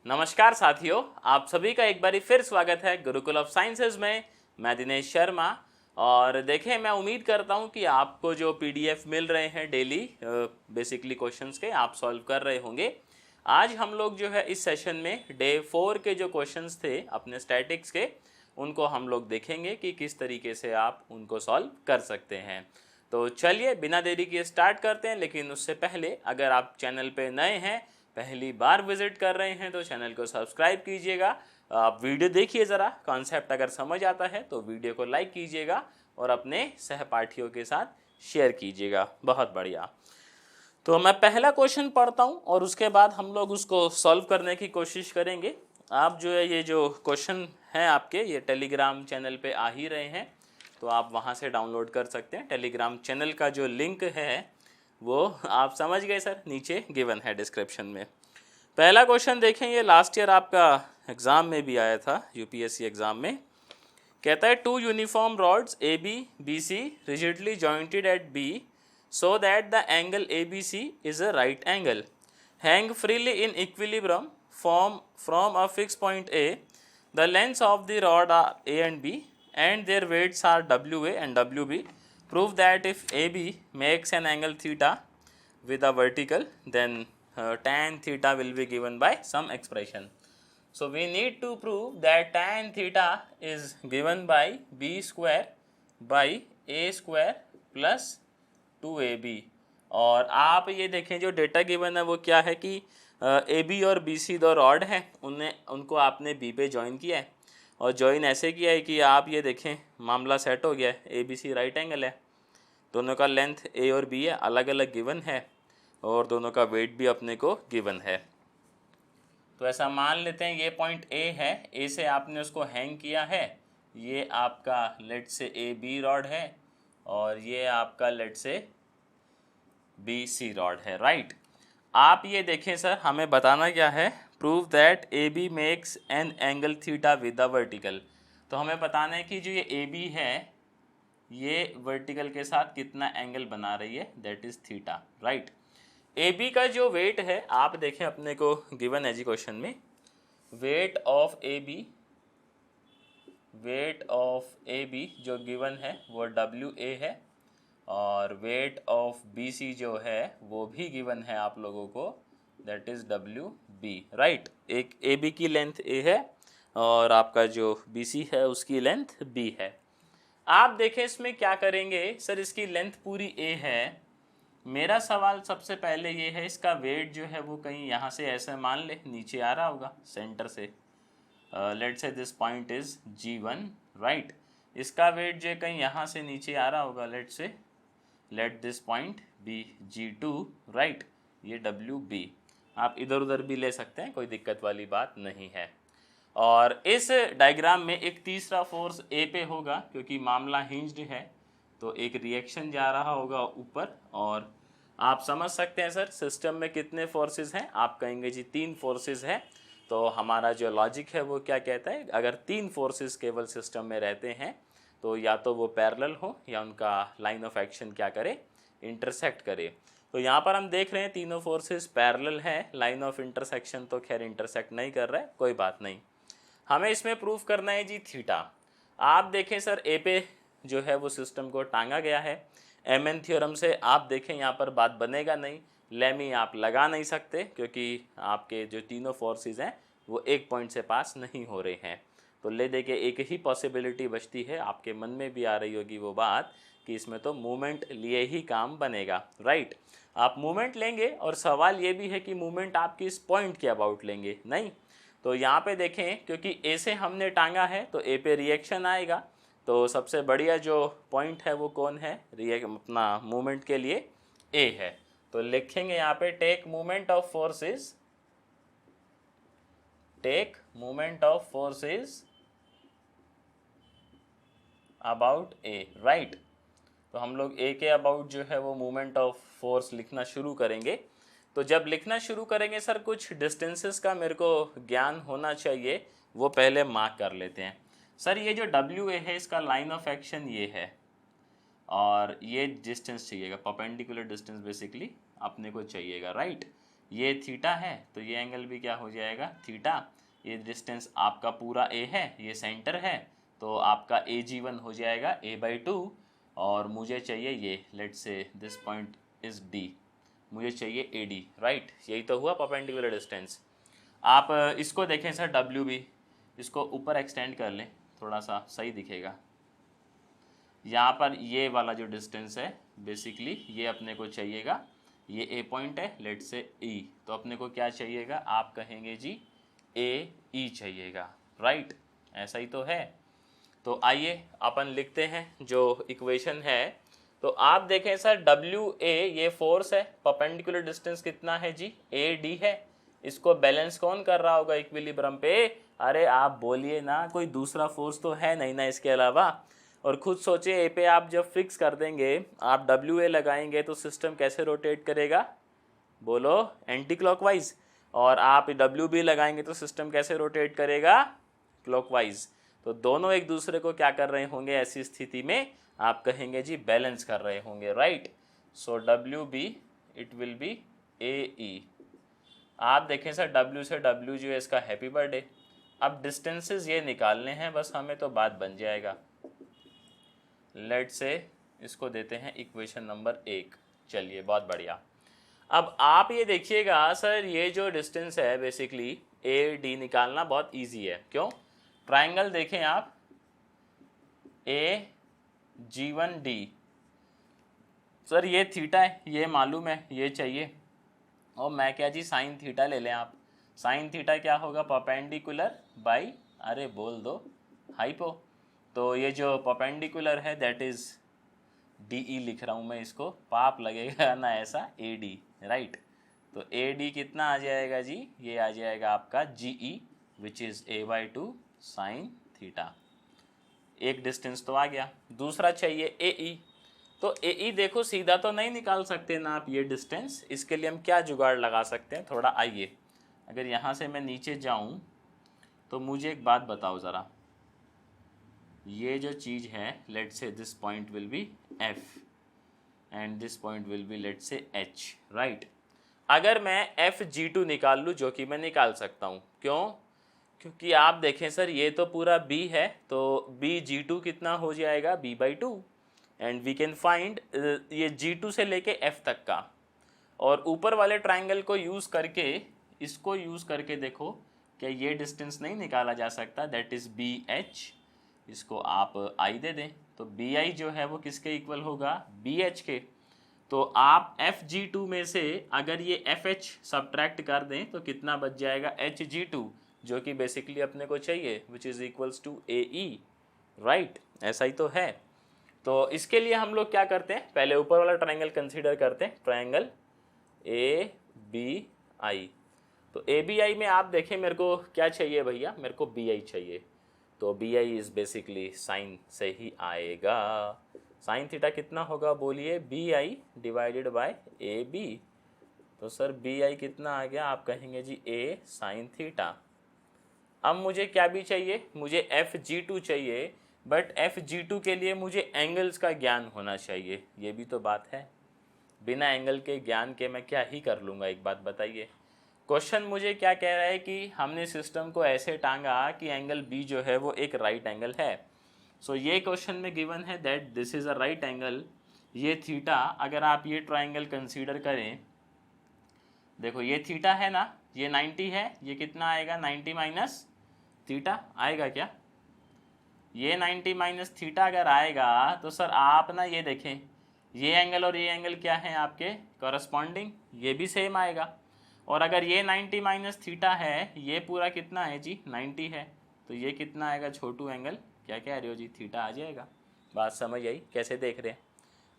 नमस्कार साथियों, आप सभी का एक बारी फिर स्वागत है गुरुकुल ऑफ साइंसेज में। मैं दिनेश शर्मा। और देखें, मैं उम्मीद करता हूं कि आपको जो पीडीएफ मिल रहे हैं डेली बेसिकली क्वेश्चंस के, आप सॉल्व कर रहे होंगे। आज हम लोग जो है इस सेशन में डे 4 के जो क्वेश्चंस थे अपने स्टैटिक्स के, उनको हम लोग देखेंगे कि किस तरीके से आप उनको सॉल्व कर सकते हैं। तो चलिए बिना देरी के स्टार्ट करते हैं। लेकिन उससे पहले अगर आप चैनल पे नए हैं, पहली बार विजिट कर रहे हैं, तो चैनल को सब्सक्राइब कीजिएगा। आप वीडियो देखिए ज़रा, कॉन्सेप्ट अगर समझ आता है तो वीडियो को लाइक कीजिएगा और अपने सहपाठियों के साथ शेयर कीजिएगा। बहुत बढ़िया। तो मैं पहला क्वेश्चन पढ़ता हूँ और उसके बाद हम लोग उसको सॉल्व करने की कोशिश करेंगे। आप जो है ये जो क्वेश्चन हैं आपके, ये टेलीग्राम चैनल पे आ ही रहे हैं, तो आप वहाँ से डाउनलोड कर सकते हैं। टेलीग्राम चैनल का जो लिंक है वो आप समझ गए सर, नीचे गिवन है डिस्क्रिप्शन में। पहला क्वेश्चन देखें, ये लास्ट ईयर आपका एग्ज़ाम में भी आया था, यूपीएससी एग्ज़ाम में। कहता है two uniform rods A B B C rigidly jointed at B so that the angle A B C is a right angle hang freely in equilibrium from a fix point A the lengths of the rod are A and B and their weights are WA and WB. Prove that if AB makes an angle theta with a vertical, then tan theta will be given by some expression. So we need to prove that tan theta is given by B square by A square plus 2AB. और आप ये देखें जो data given है वो क्या है कि AB और BC दो रॉड हैं, उनको आपने B पे ज्वाइन किया है। और ज्वाइन ऐसे किया है कि आप ये देखें मामला सेट हो गया है। A B C right angle है, दोनों का लेंथ ए और बी है, अलग अलग गिवन है, और दोनों का वेट भी अपने को गिवन है। तो ऐसा मान लेते हैं ये पॉइंट ए है, ए से आपने उसको हैंग किया है। ये आपका लेट से ए बी रॉड है और ये आपका let's say B C rod है, राइट। आप ये देखें सर, हमें बताना क्या है, prove that A B makes an angle theta with a vertical. तो हमें बताना है कि जो ये ए बी है ये वर्टिकल के साथ कितना एंगल बना रही है, that is theta, right. A B का जो वेट है आप देखें अपने को गिवन है जी क्वेश्चन में, वेट ऑफ ए बी जो गिवन है वो डब्ल्यू ए है, और वेट ऑफ बी सी जो है वो भी गिवन है आप लोगों को, that is W B, right. एक ए बी की लेंथ ए है और आपका जो बी सी है उसकी लेंथ बी है। आप देखें इसमें क्या करेंगे सर, इसकी लेंथ पूरी ए है। मेरा सवाल सबसे पहले ये है, इसका वेट जो है वो कहीं यहाँ से ऐसे मान ले नीचे आ रहा होगा सेंटर से। Let's say this point is G1, right. इसका वेट जो है कहीं यहाँ से नीचे आ रहा होगा, let this point be G2, right. ये WB आप इधर उधर भी ले सकते हैं, कोई दिक्कत वाली बात नहीं है। और इस डायग्राम में एक तीसरा फोर्स ए पे होगा, क्योंकि मामला हिंज्ड है तो एक रिएक्शन जा रहा होगा ऊपर। और आप समझ सकते हैं सर सिस्टम में कितने फोर्सेस हैं, आप कहेंगे जी 3 फोर्सेस हैं। तो हमारा जो लॉजिक है वो क्या कहता है, अगर 3 फोर्सेस केवल सिस्टम में रहते हैं तो या तो वो पैरेलल हो या उनका लाइन ऑफ एक्शन क्या करे, इंटरसेक्ट करे। तो यहाँ पर हम देख रहे हैं तीनों फोर्सेस पैरेलल हैं, लाइन ऑफ इंटरसेक्शन तो खैर इंटरसेक्ट नहीं कर रहा है, कोई बात नहीं। हमें इसमें प्रूफ करना है जी थीटा। आप देखें सर ए पे जो है वो सिस्टम को टांगा गया है, एम एन थ्योरम से आप देखें यहाँ पर बात बनेगा नहीं, लेमी आप लगा नहीं सकते क्योंकि आपके जो तीनों फोर्सेस हैं वो एक पॉइंट से पास नहीं हो रहे हैं। तो ले दे के एक ही पॉसिबिलिटी बचती है, आपके मन में भी आ रही होगी वो बात कि इसमें तो मूवमेंट लिए ही काम बनेगा, राइट। आप मूवमेंट लेंगे और सवाल ये भी है कि मूवमेंट आप किस पॉइंट के अबाउट लेंगे, नहीं। तो यहाँ पे देखें क्योंकि ए से हमने टांगा है तो ए पे रिएक्शन आएगा, तो सबसे बढ़िया जो पॉइंट है वो कौन है, अपना मूवमेंट के लिए ए है। तो लिखेंगे यहाँ पे take movement of forces about A, right. तो हम लोग ए के अबाउट जो है वो मूवमेंट ऑफ फोर्स लिखना शुरू करेंगे। तो जब लिखना शुरू करेंगे सर कुछ डिस्टेंसेस का मेरे को ज्ञान होना चाहिए, वो पहले मार्क कर लेते हैं। सर ये जो डब्ल्यू ए है इसका लाइन ऑफ एक्शन ये है और ये डिस्टेंस चाहिएगा, परपेंडिकुलर डिस्टेंस बेसिकली अपने को चाहिएगा, राइट। ये थीटा है तो ये एंगल भी क्या हो जाएगा थीटा। ये डिस्टेंस आपका पूरा ए है, ये सेंटर है, तो आपका AG1 हो जाएगा a/2 और मुझे चाहिए ये let's say this point is D, मुझे चाहिए AD राइट। यही तो हुआ परपेंडिकुलर डिस्टेंस। आप इसको देखें सर WB, इसको ऊपर एक्सटेंड कर लें थोड़ा सा सही दिखेगा। यहाँ पर ये वाला जो डिस्टेंस है बेसिकली ये अपने को चाहिएगा, ये ए पॉइंट है लेट से ई, तो अपने को क्या चाहिएगा आप कहेंगे जी AE चाहिएगा राइट। ऐसा ही तो है। तो आइए अपन लिखते हैं जो इक्वेशन है। तो आप देखें सर WA ये फोर्स है, परपेंडिकुलर डिस्टेंस कितना है जी AD है। इसको बैलेंस कौन कर रहा होगा इक्विलिब्रियम पे? अरे आप बोलिए ना, कोई दूसरा फोर्स तो है नहीं ना इसके अलावा। और खुद सोचिए ए पे आप जब फिक्स कर देंगे, आप WA लगाएंगे तो सिस्टम कैसे रोटेट करेगा? बोलो एंटी क्लॉकवाइज। और आप WB लगाएंगे तो सिस्टम कैसे रोटेट करेगा? क्लॉकवाइज। तो दोनों एक दूसरे को क्या कर रहे होंगे ऐसी स्थिति में? आप कहेंगे जी बैलेंस कर रहे होंगे right. So WB it will B AE। आप देखें सर W से W जो है इसका हैप्पी बर्थडे। अब डिस्टेंसेस ये निकालने हैं बस हमें, तो बात बन जाएगा। लेट से इसको देते हैं इक्वेशन नंबर 1। चलिए बहुत बढ़िया। अब आप ये देखिएगा सर ये जो डिस्टेंस है बेसिकली AD निकालना बहुत इजी है। क्यों? ट्राइंगल देखें आप AG1D। सर ये थीटा है, ये मालूम है, ये चाहिए। और मैं क्या जी साइन थीटा ले लें आप। साइन थीटा क्या होगा? परपेंडिकुलर बाई, अरे बोल दो, हाइपो। तो ये जो परपेंडिकुलर है दैट इज DE लिख रहा हूँ मैं इसको, पाप लगेगा ना ऐसा AD राइट। तो AD कितना आ जाएगा जी? ये आ जाएगा आपका GE which is A/2 sine theta. एक डिस्टेंस तो आ गया। दूसरा चाहिए AE। तो AE देखो सीधा तो नहीं निकाल सकते ना आप ये डिस्टेंस, इसके लिए हम क्या जुगाड़ लगा सकते हैं थोड़ा आइए। अगर यहाँ से मैं नीचे जाऊँ तो मुझे एक बात बताओ ज़रा, ये जो चीज़ है let say this point will be F and this point will be let say H right. अगर मैं FG2 निकाल लूँ, जो कि मैं निकाल सकता हूँ, क्यों? क्योंकि आप देखें सर ये तो पूरा B है, तो BG2 कितना हो जाएगा? B/2 and we can find ये G2 से लेके F तक का। और ऊपर वाले ट्राइंगल को यूज़ करके, इसको यूज़ करके देखो क्या ये डिस्टेंस नहीं निकाला जा सकता? That is BH। इसको आप I दे दें तो BI जो है वो किसके इक्वल होगा? BH के। तो आप FG2 में से अगर ये FH सब्ट्रैक्ट कर दें तो कितना बच जाएगा? HG2, जो कि बेसिकली अपने को चाहिए which is equals to AE right. ऐसा ही तो है। तो इसके लिए हम लोग क्या करते हैं, पहले ऊपर वाला ट्राइंगल कंसीडर करते हैं, ट्राइंगल ABI। तो ABI में आप देखें मेरे को क्या चाहिए भैया? मेरे को BI चाहिए। तो BI इज़ बेसिकली साइन से ही आएगा। साइन थीटा कितना होगा बोलिए? BI divided by AB। तो सर BI कितना आ गया? आप कहेंगे जी A साइन थीटा। अब मुझे क्या भी चाहिए? मुझे FG2 चाहिए, बट FG2 के लिए मुझे एंगल्स का ज्ञान होना चाहिए। ये भी तो बात है, बिना एंगल के ज्ञान के मैं क्या ही कर लूँगा, एक बात बताइए। क्वेश्चन मुझे क्या कह रहा है कि हमने सिस्टम को ऐसे टांगा कि एंगल B जो है वो एक राइट एंगल है। सो ये क्वेश्चन में गिवन है that this is a right angle. ये थीटा, अगर आप ये ट्राइंगल कंसीडर करें, देखो ये थीटा है ना, ये 90 है, ये कितना आएगा? 90 माइनस थीटा आएगा क्या? ये 90 माइनस थीटा अगर आएगा तो सर आप ना ये देखें, ये एंगल और ये एंगल क्या है आपके? कॉरस्पॉन्डिंग, ये भी सेम आएगा। और अगर ये 90 माइनस थीटा है, ये पूरा कितना है जी? 90 है, तो ये कितना आएगा छोटू एंगल? क्या कह रहे हो जी? थीटा आ जाएगा। बात समझ आई कैसे देख रहे हैं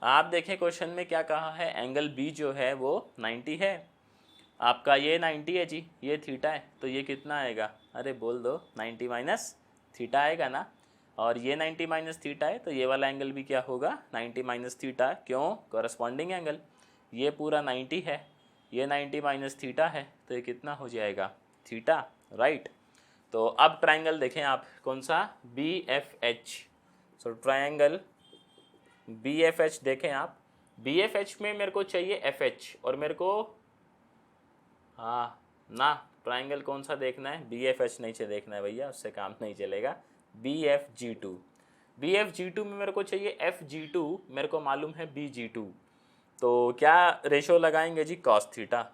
आप? देखें क्वेश्चन में क्या कहा है, एंगल B जो है वो 90 है, आपका ये 90 है जी, ये थीटा है, तो ये कितना आएगा? अरे बोल दो, 90 माइनस थीटा आएगा ना। और ये 90 माइनस थीटा है तो ये वाला एंगल भी क्या होगा? 90 माइनस थीटा। क्यों? Corresponding angle. ये पूरा 90 है, ये 90 माइनस थीटा है, तो ये कितना हो जाएगा? Theta right. तो अब ट्राइंगल देखें आप, कौन सा? BFH। सो ट्राइंगल BFH देखें आप। BFH में मेरे को चाहिए FH और मेरे को हाँ ना, ट्राइंगल कौन सा देखना है, BFH नहीं चाहिए देखना है भैया, उससे काम नहीं चलेगा। BFG2, BFG2 में मेरे को चाहिए FG2, मेरे को मालूम है BG2। तो क्या रेशो लगाएंगे जी, cos theta,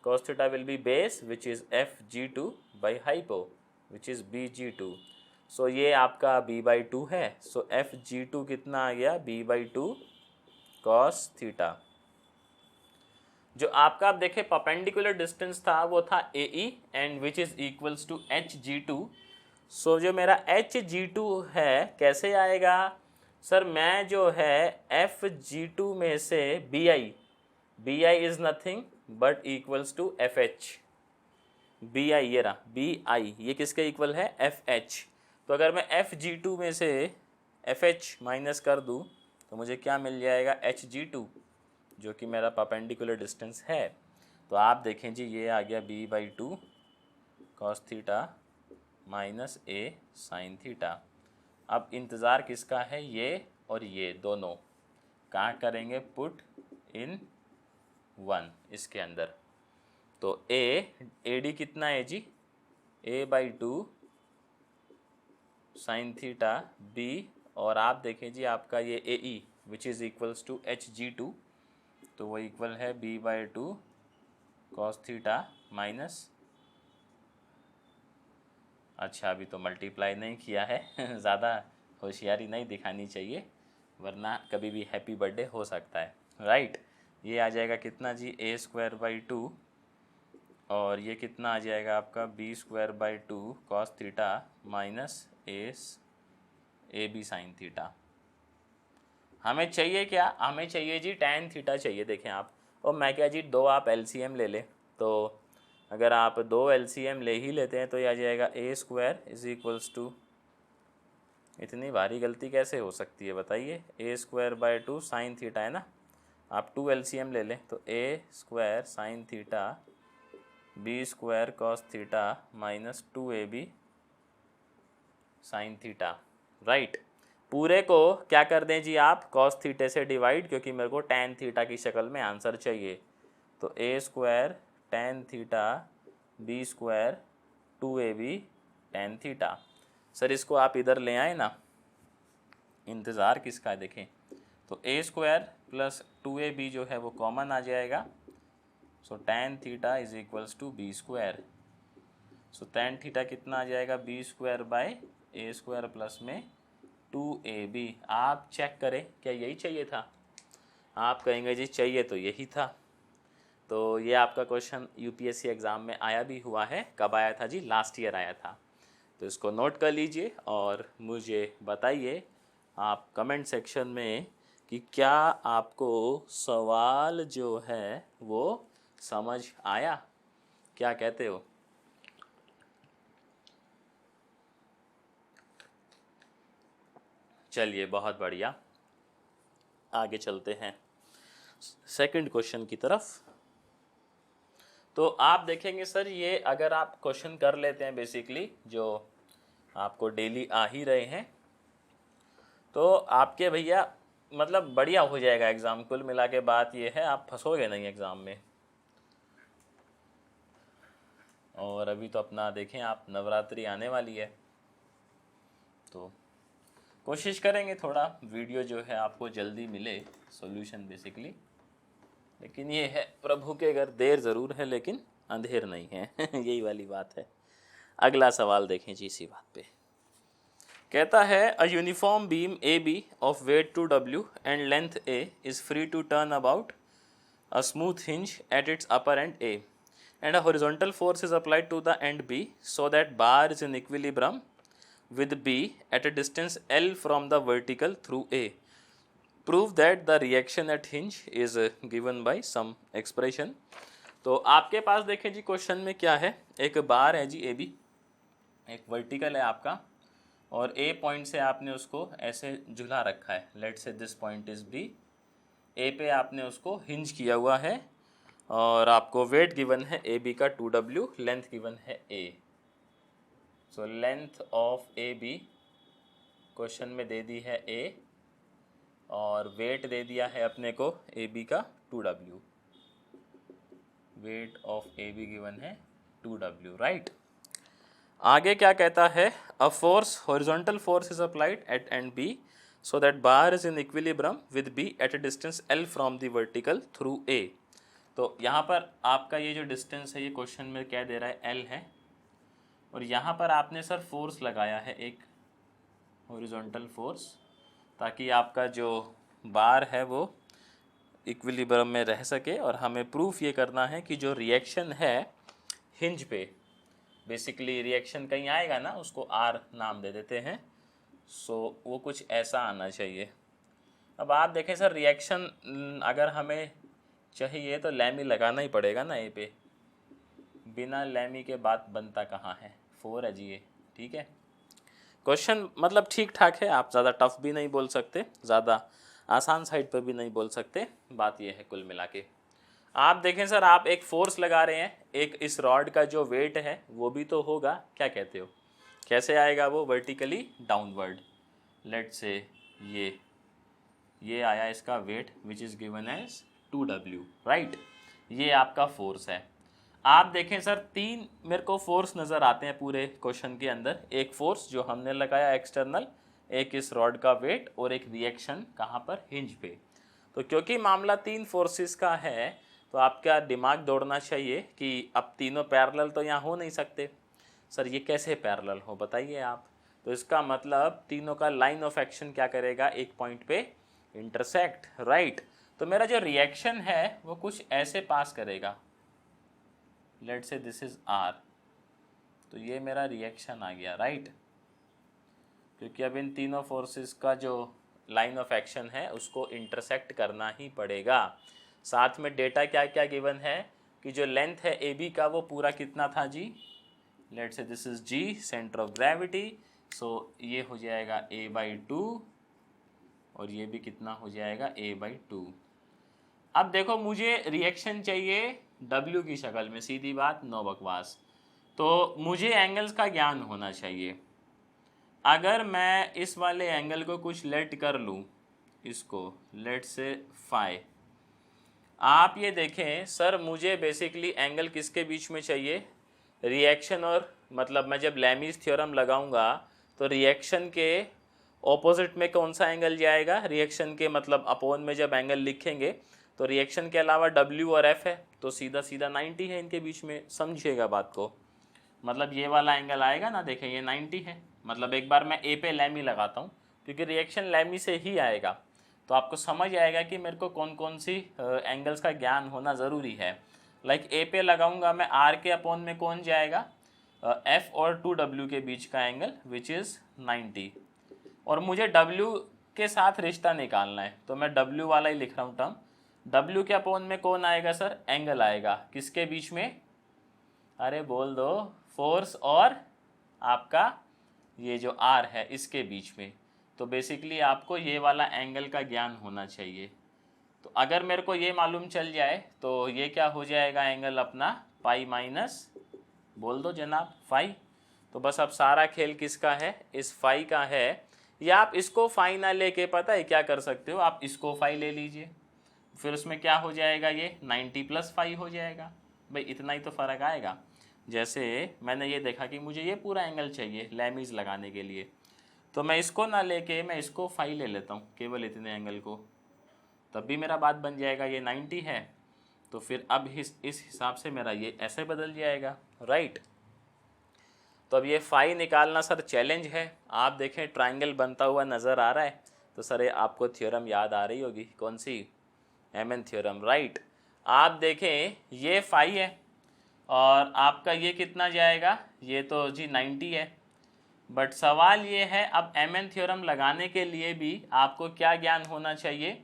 cos theta will B base which is FG2 by hypo which is BG2। सो ये आपका B/2 है। सो FG2 कितना आ गया, B/2 cos थीटा। जो आपका आप देखें परपेंडिकुलर डिस्टेंस था वो था AE and which is equals to HG2। So जो मेरा HG2 है कैसे आएगा सर, मैं जो है FG2 में से BI is nothing but equals to FH। BI ये रहा, BI ये किसके इक्वल है, FH। तो अगर मैं FG2 में से FH माइनस कर दूँ तो मुझे क्या मिल जाएगा, HG2, जो कि मेरा परपेंडिकुलर डिस्टेंस है। तो आप देखें जी, ये आ गया B/2 cos theta minus A sin theta. अब इंतज़ार किसका है, ये और ये दोनों कहाँ करेंगे, पुट इन 1 इसके अंदर। तो AD कितना है जी, A/2 sin थीटा B, और आप देखें जी आपका ये AE which is equals to HG2, तो वो इक्वल है B/2 cos थीटा माइनस, अच्छा अभी तो मल्टीप्लाई नहीं किया है ज़्यादा होशियारी नहीं दिखानी चाहिए वरना कभी भी हैप्पी बर्थडे हो सकता है, राइट। ये आ जाएगा कितना जी, A²/2, और ये कितना आ जाएगा आपका B²/2 cos theta minus AB sin theta. हमें चाहिए क्या, हमें चाहिए जी tan थीटा चाहिए। देखें आप, और मैं क्या जी, दो आप LCM ले लें, तो अगर आप दो LCM ले ही लेते हैं तो ये आ जाएगा A² इज इक्वल्स टू, इतनी भारी गलती कैसे हो सकती है बताइए, A²/2 sin थीटा है ना, आप 2 LCM ले लें तो A² sin theta B² cos theta minus 2AB sin theta, right. पूरे को क्या कर दें जी आप, cos थीटे से डिवाइड, क्योंकि मेरे को tan थीटा की शक्ल में आंसर चाहिए। तो A² tan theta B² 2AB tan theta. Sir इसको आप इधर ले आए ना, इंतज़ार किसका है देखें, तो A² प्लस 2AB जो है वो कॉमन आ जाएगा। So tan theta is equals to B²। So tan theta कितना आ जाएगा, B² बाय A² प्लस में 2AB। आप चेक करें क्या यही चाहिए था, आप कहेंगे जी चाहिए तो यही था। तो ये आपका क्वेश्चन UPSC एग्ज़ाम में आया भी हुआ है, कब आया था जी, लास्ट ईयर आया था। तो इसको नोट कर लीजिए और मुझे बताइए आप कमेंट सेक्शन में कि क्या आपको सवाल जो है वो समझ आया, क्या कहते हो। चलिए बहुत बढ़िया, आगे चलते हैं सेकंड क्वेश्चन की तरफ। तो आप देखेंगे सर, ये अगर आप क्वेश्चन कर लेते हैं बेसिकली जो आपको डेली आ ही रहे हैं, तो आपके भैया मतलब बढ़िया हो जाएगा एग्ज़ाम। कुल मिला के बात ये है, आप फंसोगे नहीं एग्ज़ाम में। और अभी तो अपना देखें आप, नवरात्रि आने वाली है, तो कोशिश करेंगे थोड़ा वीडियो जो है आपको जल्दी मिले, सॉल्यूशन बेसिकली। लेकिन ये है प्रभु के घर देर ज़रूर है लेकिन अंधेर नहीं है यही वाली बात है। अगला सवाल देखें जी इसी बात पे। कहता है a uniform beam AB of weight 2W and length A is free to turn about a smooth hinge at its upper end A, and a horizontal force is applied to the end B so that bar is in equilibrium with B at a distance L from the vertical through A. Prove that the reaction at hinge is given by some expression. तो आपके पास देखें जी question में क्या है, एक बार है जी AB, एक vertical है आपका, और A पॉइंट से आपने उसको ऐसे झुला रखा है, let say this point is B, ए पे आपने उसको हिंज किया हुआ है, और आपको वेट गिवन है AB का 2W, लेंथ गिवन है A। So length of AB question में दे दी है A, और वेट दे दिया है अपने को AB का 2W। Weight of A B given है 2W, राइट। आगे क्या कहता है, a force horizontal force is applied at end B so that bar is in equilibrium with B at a distance L from the vertical through A। तो यहाँ पर आपका ये जो डिस्टेंस है ये क्वेश्चन में क्या दे रहा है, L है, और यहाँ पर आपने सर फोर्स लगाया है एक हॉरिजॉन्टल फोर्स, ताकि आपका जो बार है वो इक्विलिब्रियम में रह सके। और हमें प्रूफ ये करना है कि जो रिएक्शन है हिंज पे, बेसिकली रिएक्शन कहीं आएगा ना, उसको R नाम दे देते हैं, सो वो कुछ ऐसा आना चाहिए। अब आप देखें सर, रिएक्शन अगर हमें चाहिए तो लैमी लगाना ही पड़ेगा ना ए पे, बिना लैमी के बात बनता कहाँ है, 4 है जी ये, ठीक है। क्वेश्चन मतलब ठीक ठाक है, आप ज़्यादा टफ भी नहीं बोल सकते, ज़्यादा आसान साइड पर भी नहीं बोल सकते, बात ये है कुल मिला के। आप देखें सर, आप एक फोर्स लगा रहे हैं, एक इस रॉड का जो वेट है वो भी तो होगा, क्या कहते हो, कैसे आएगा वो, वर्टिकली डाउनवर्ड। लेट से ये आया इसका weight which is given as 2W, right. ये आपका फोर्स है। आप देखें सर, 3 मेरे को फोर्स नज़र आते हैं पूरे क्वेश्चन के अंदर। एक फोर्स जो हमने लगाया एक्सटर्नल, एक इस रॉड का वेट, और एक रिएक्शन कहाँ पर, हिंज पे। तो क्योंकि मामला 3 फोर्सेस का है तो आपका दिमाग दौड़ना चाहिए कि अब तीनों पैरेलल तो यहाँ हो नहीं सकते। सर ये कैसे पैरेलल हो बताइए आप। तो इसका मतलब तीनों का लाइन ऑफ एक्शन क्या करेगा, एक पॉइंट पे इंटरसेक्ट, राइट। तो मेरा जो रिएक्शन है वो कुछ ऐसे पास करेगा, late say this is R, तो ये मेरा रिएक्शन आ गया, राइट। क्योंकि अब इन तीनों फोर्सेस का जो लाइन ऑफ एक्शन है उसको इंटरसेक्ट करना ही पड़ेगा। साथ में डेटा क्या क्या गिवन है कि जो लेंथ है ए बी का वो पूरा कितना था जी, let's say this is G centre of gravity, so ये हो जाएगा A/2 और ये भी कितना हो जाएगा A/2। अब देखो, मुझे रिएक्शन चाहिए W की शक्ल में, सीधी बात, नो बकवास। तो मुझे एंगल्स का ज्ञान होना चाहिए। अगर मैं इस वाले एंगल को कुछ लेट कर लूँ, इसको लेट से फाई, आप ये देखें सर, मुझे बेसिकली एंगल किसके बीच में चाहिए, रिएक्शन और, मतलब मैं जब लैमीज थ्योरम लगाऊंगा तो रिएक्शन के ऑपोजिट में कौन सा एंगल जाएगा, रिएक्शन के मतलब अपोन में जब एंगल लिखेंगे तो रिएक्शन के अलावा W और F है, तो सीधा सीधा 90 है इनके बीच में, समझिएगा बात को। मतलब ये वाला एंगल आएगा ना, देखें ये 90 है, मतलब एक बार मैं ए पे लैमी लगाता हूँ क्योंकि रिएक्शन लैमी से ही आएगा, तो आपको समझ आएगा कि मेरे को कौन कौन सी एंगल्स का ज्ञान होना ज़रूरी है। लाइक ए पे लगाऊंगा मैं, R के अपोन में कौन जाएगा, F और 2W के बीच का एंगल विच इज़ 90, और मुझे W के साथ रिश्ता निकालना है, तो मैं W वाला ही लिख रहा हूँ टर्म। W के अपोन में कौन आएगा सर, एंगल आएगा, किसके बीच में, अरे बोल दो, फोर्स और आपका ये जो R है इसके बीच में। तो बेसिकली आपको ये वाला एंगल का ज्ञान होना चाहिए। तो अगर मेरे को ये मालूम चल जाए तो ये क्या हो जाएगा एंगल अपना, पाई माइनस, बोल दो जनाब, फाई। तो बस अब सारा खेल किसका है, इस फाई का है। या आप इसको फाई ना लेके पता है क्या कर सकते हो, आप इसको फाई ले लीजिए, फिर उसमें क्या हो जाएगा, ये 90 + फाई हो जाएगा। भाई इतना ही तो फ़र्क आएगा। जैसे मैंने ये देखा कि मुझे ये पूरा एंगल चाहिए लैमीज लगाने के लिए, तो मैं इसको ना लेके मैं इसको फाई ले लेता हूँ, केवल इतने एंगल को, तब भी मेरा बात बन जाएगा। ये 90 है तो फिर अब इस हिसाब से मेरा ये ऐसे बदल जाएगा, राइट। तो अब ये फाई निकालना सर चैलेंज है। आप देखें ट्राइंगल बनता हुआ नज़र आ रहा है, तो सर ये आपको थ्योरम याद आ रही होगी, कौन सी, एमन थ्योरम, राइट। आप देखें ये फाई है और आपका ये कितना जाएगा, ये तो जी 90 है। बट सवाल ये है, अब एमन थ्योरम लगाने के लिए भी आपको क्या ज्ञान होना चाहिए,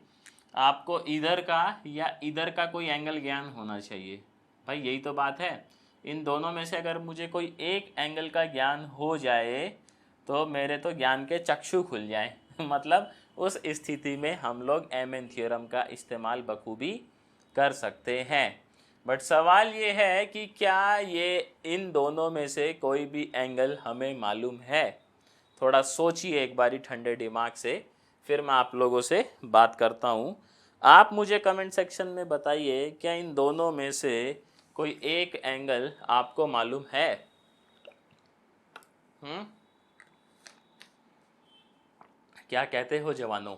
आपको इधर का या इधर का कोई एंगल ज्ञान होना चाहिए। भाई यही तो बात है, इन दोनों में से अगर मुझे कोई एक एंगल का ज्ञान हो जाए तो मेरे तो ज्ञान के चक्षु खुल जाएं मतलब उस स्थिति में हम लोग एमन थ्योरम का इस्तेमाल बखूबी कर सकते हैं। बट सवाल ये है कि क्या ये इन दोनों में से कोई भी एंगल हमें मालूम है। थोड़ा सोचिए एक बारी ठंडे दिमाग से, फिर मैं आप लोगों से बात करता हूँ। आप मुझे कमेंट सेक्शन में बताइए क्या इन दोनों में से कोई एक एंगल आपको मालूम है? क्या कहते हो जवानों?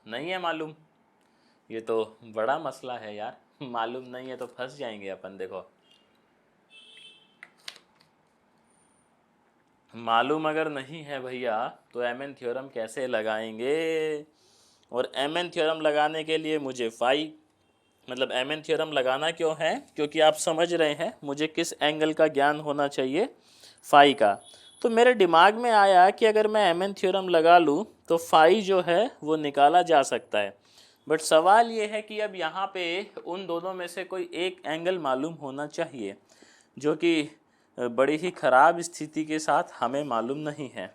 नहीं है मालूम? ये तो बड़ा मसला है यार। मालूम नहीं है तो फंस जाएंगे अपन। देखो, मालूम अगर नहीं है भैया तो एमएन थ्योरम कैसे लगाएंगे? और एमएन थ्योरम लगाने के लिए मुझे फाई, मतलब एमएन थ्योरम लगाना क्यों है? क्योंकि आप समझ रहे हैं मुझे किस एंगल का ज्ञान होना चाहिए, फाई का। तो मेरे दिमाग में आया कि अगर मैं एमएन थ्योरम लगा लूँ तो फाई जो है वो निकाला जा सकता है। बट सवाल ये है कि अब यहाँ पे उन दोनों में से कोई एक एंगल मालूम होना चाहिए, जो कि बड़ी ही ख़राब स्थिति के साथ हमें मालूम नहीं है।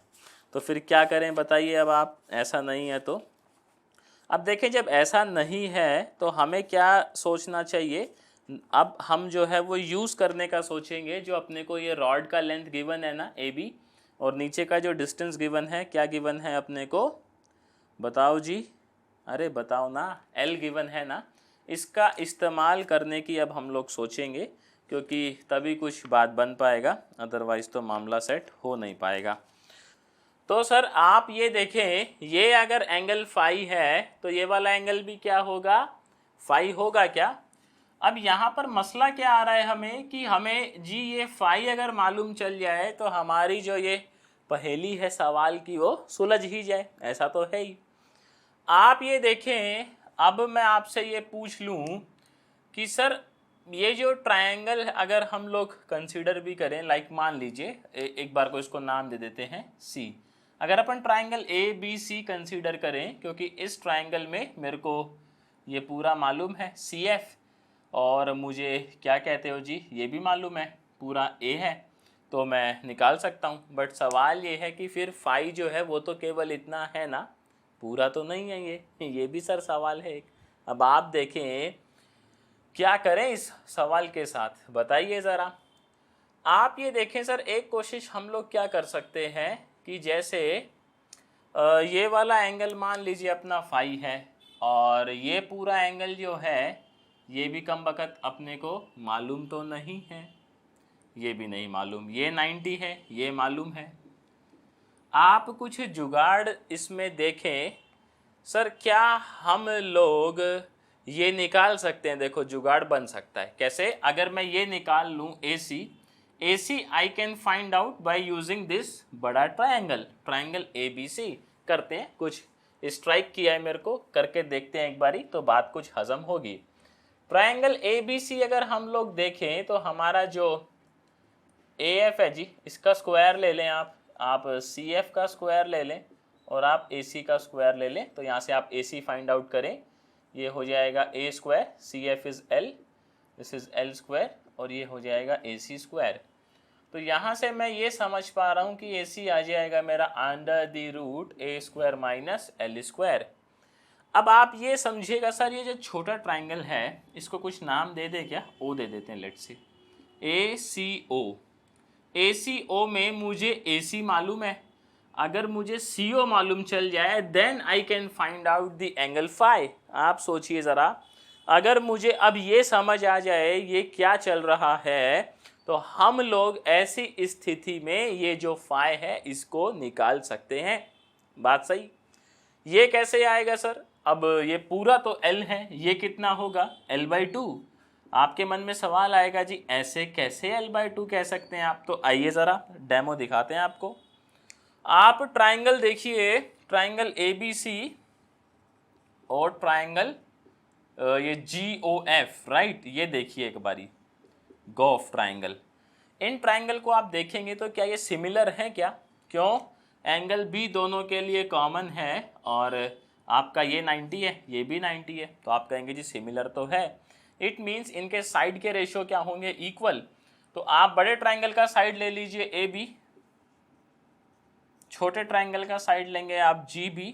तो फिर क्या करें बताइए? अब आप, ऐसा नहीं है तो अब देखें, जब ऐसा नहीं है तो हमें क्या सोचना चाहिए? अब हम जो है वो यूज़ करने का सोचेंगे। जो अपने को ये रॉड का लेंथ गिवन है ना ए बी, और नीचे का जो डिस्टेंस गिवन है, क्या गिवन है अपने को? बताओ जी, अरे बताओ ना, एल गिवन है ना। इसका इस्तेमाल करने की अब हम लोग सोचेंगे, क्योंकि तभी कुछ बात बन पाएगा, अदरवाइज़ तो मामला सेट हो नहीं पाएगा। तो सर आप ये देखें, ये अगर एंगल फाई है तो ये वाला एंगल भी क्या होगा? फाई होगा क्या? अब यहाँ पर मसला क्या आ रहा है हमें कि हमें जी ये फाई अगर मालूम चल जाए तो हमारी जो ये पहेली है सवाल की वो सुलझ ही जाए, ऐसा तो है ही। आप ये देखें, अब मैं आपसे ये पूछ लूँ कि सर ये जो ट्रायंगल अगर हम लोग कंसीडर भी करें, लाइक मान लीजिए एक बार को इसको नाम दे देते हैं सी। अगर अपन triangle A B C consider करें, क्योंकि इस ट्रायंगल में मेरे को ये पूरा मालूम है सी एफ, और मुझे क्या कहते हो जी, ये भी मालूम है पूरा ए है, तो मैं निकाल सकता हूँ। बट सवाल ये है कि फिर फाई जो है वो तो केवल इतना है ना, पूरा तो नहीं है ये भी सर सवाल है एक। अब आप देखें क्या करें इस सवाल के साथ, बताइए ज़रा। आप ये देखें सर, एक कोशिश हम लोग क्या कर सकते हैं कि जैसे ये वाला एंगल मान लीजिए अपना फाई है, और ये पूरा एंगल जो है ये भी कम बकत अपने को मालूम तो नहीं है, ये भी नहीं मालूम, ये 90 है, ये मालूम है। आप कुछ जुगाड़ इसमें देखें सर, क्या हम लोग ये निकाल सकते हैं? देखो जुगाड़ बन सकता है कैसे? अगर मैं ये निकाल लूँ A C I can find out by using this बड़ा ट्रायंगल ए बी सी। करते हैं, कुछ स्ट्राइक किया है मेरे को, करके देखते हैं एक बारी तो बात कुछ हजम होगी। ट्रायंगल ए बी सी अगर हम लोग देखें तो हमारा जो ए एफ है जी, इसका स्क्वायर ले लें आप सी एफ का स्क्वायर ले लें, और आप ए सी का स्क्वायर ले लें। तो यहाँ से आप ए सी फाइंड आउट करें, ये हो जाएगा A square, C F is L, this is L square, और ये हो जाएगा ए सी स्क्वायर। तो यहाँ से मैं ये समझ पा रहा हूँ कि ए सी आ जाएगा मेरा under the root a square minus l square. अब आप ये समझिएगा सर, ये जो छोटा ट्राइंगल है इसको कुछ नाम दे दे, क्या ओ दे देते हैं, लेट्स से ए सी ओ। ए सी ओ में मुझे ए सी मालूम है, अगर मुझे सी ओ मालूम चल जाए then I can find out the angle phi. आप सोचिए ज़रा, अगर मुझे अब ये समझ आ जाए ये क्या चल रहा है, तो हम लोग ऐसी स्थिति में ये जो फाई है इसको निकाल सकते हैं। बात सही? ये कैसे आएगा सर? अब ये पूरा तो एल है, ये कितना होगा? L/2। आपके मन में सवाल आएगा जी ऐसे कैसे L/2 कह सकते हैं आप? तो आइए ज़रा डेमो दिखाते हैं आपको। आप ट्राइंगल देखिए, ट्राइंगल ABC और ट्राइंगल ये GOF, राइट, ये देखिए एक बारी, गॉफ ट्राइंगल। इन ट्राइंगल को आप देखेंगे तो क्या ये सिमिलर है क्या? क्यों? एंगल भी दोनों के लिए कॉमन है, और आपका ये 90 है, ये भी 90 है, तो आप कहेंगे जी सिमिलर तो है। इट मीन्स इनके साइड के रेशियो क्या होंगे? इक्वल। तो आप बड़े ट्राइंगल का साइड ले लीजिए AB, छोटे ट्राइंगल का साइड लेंगे आप GB,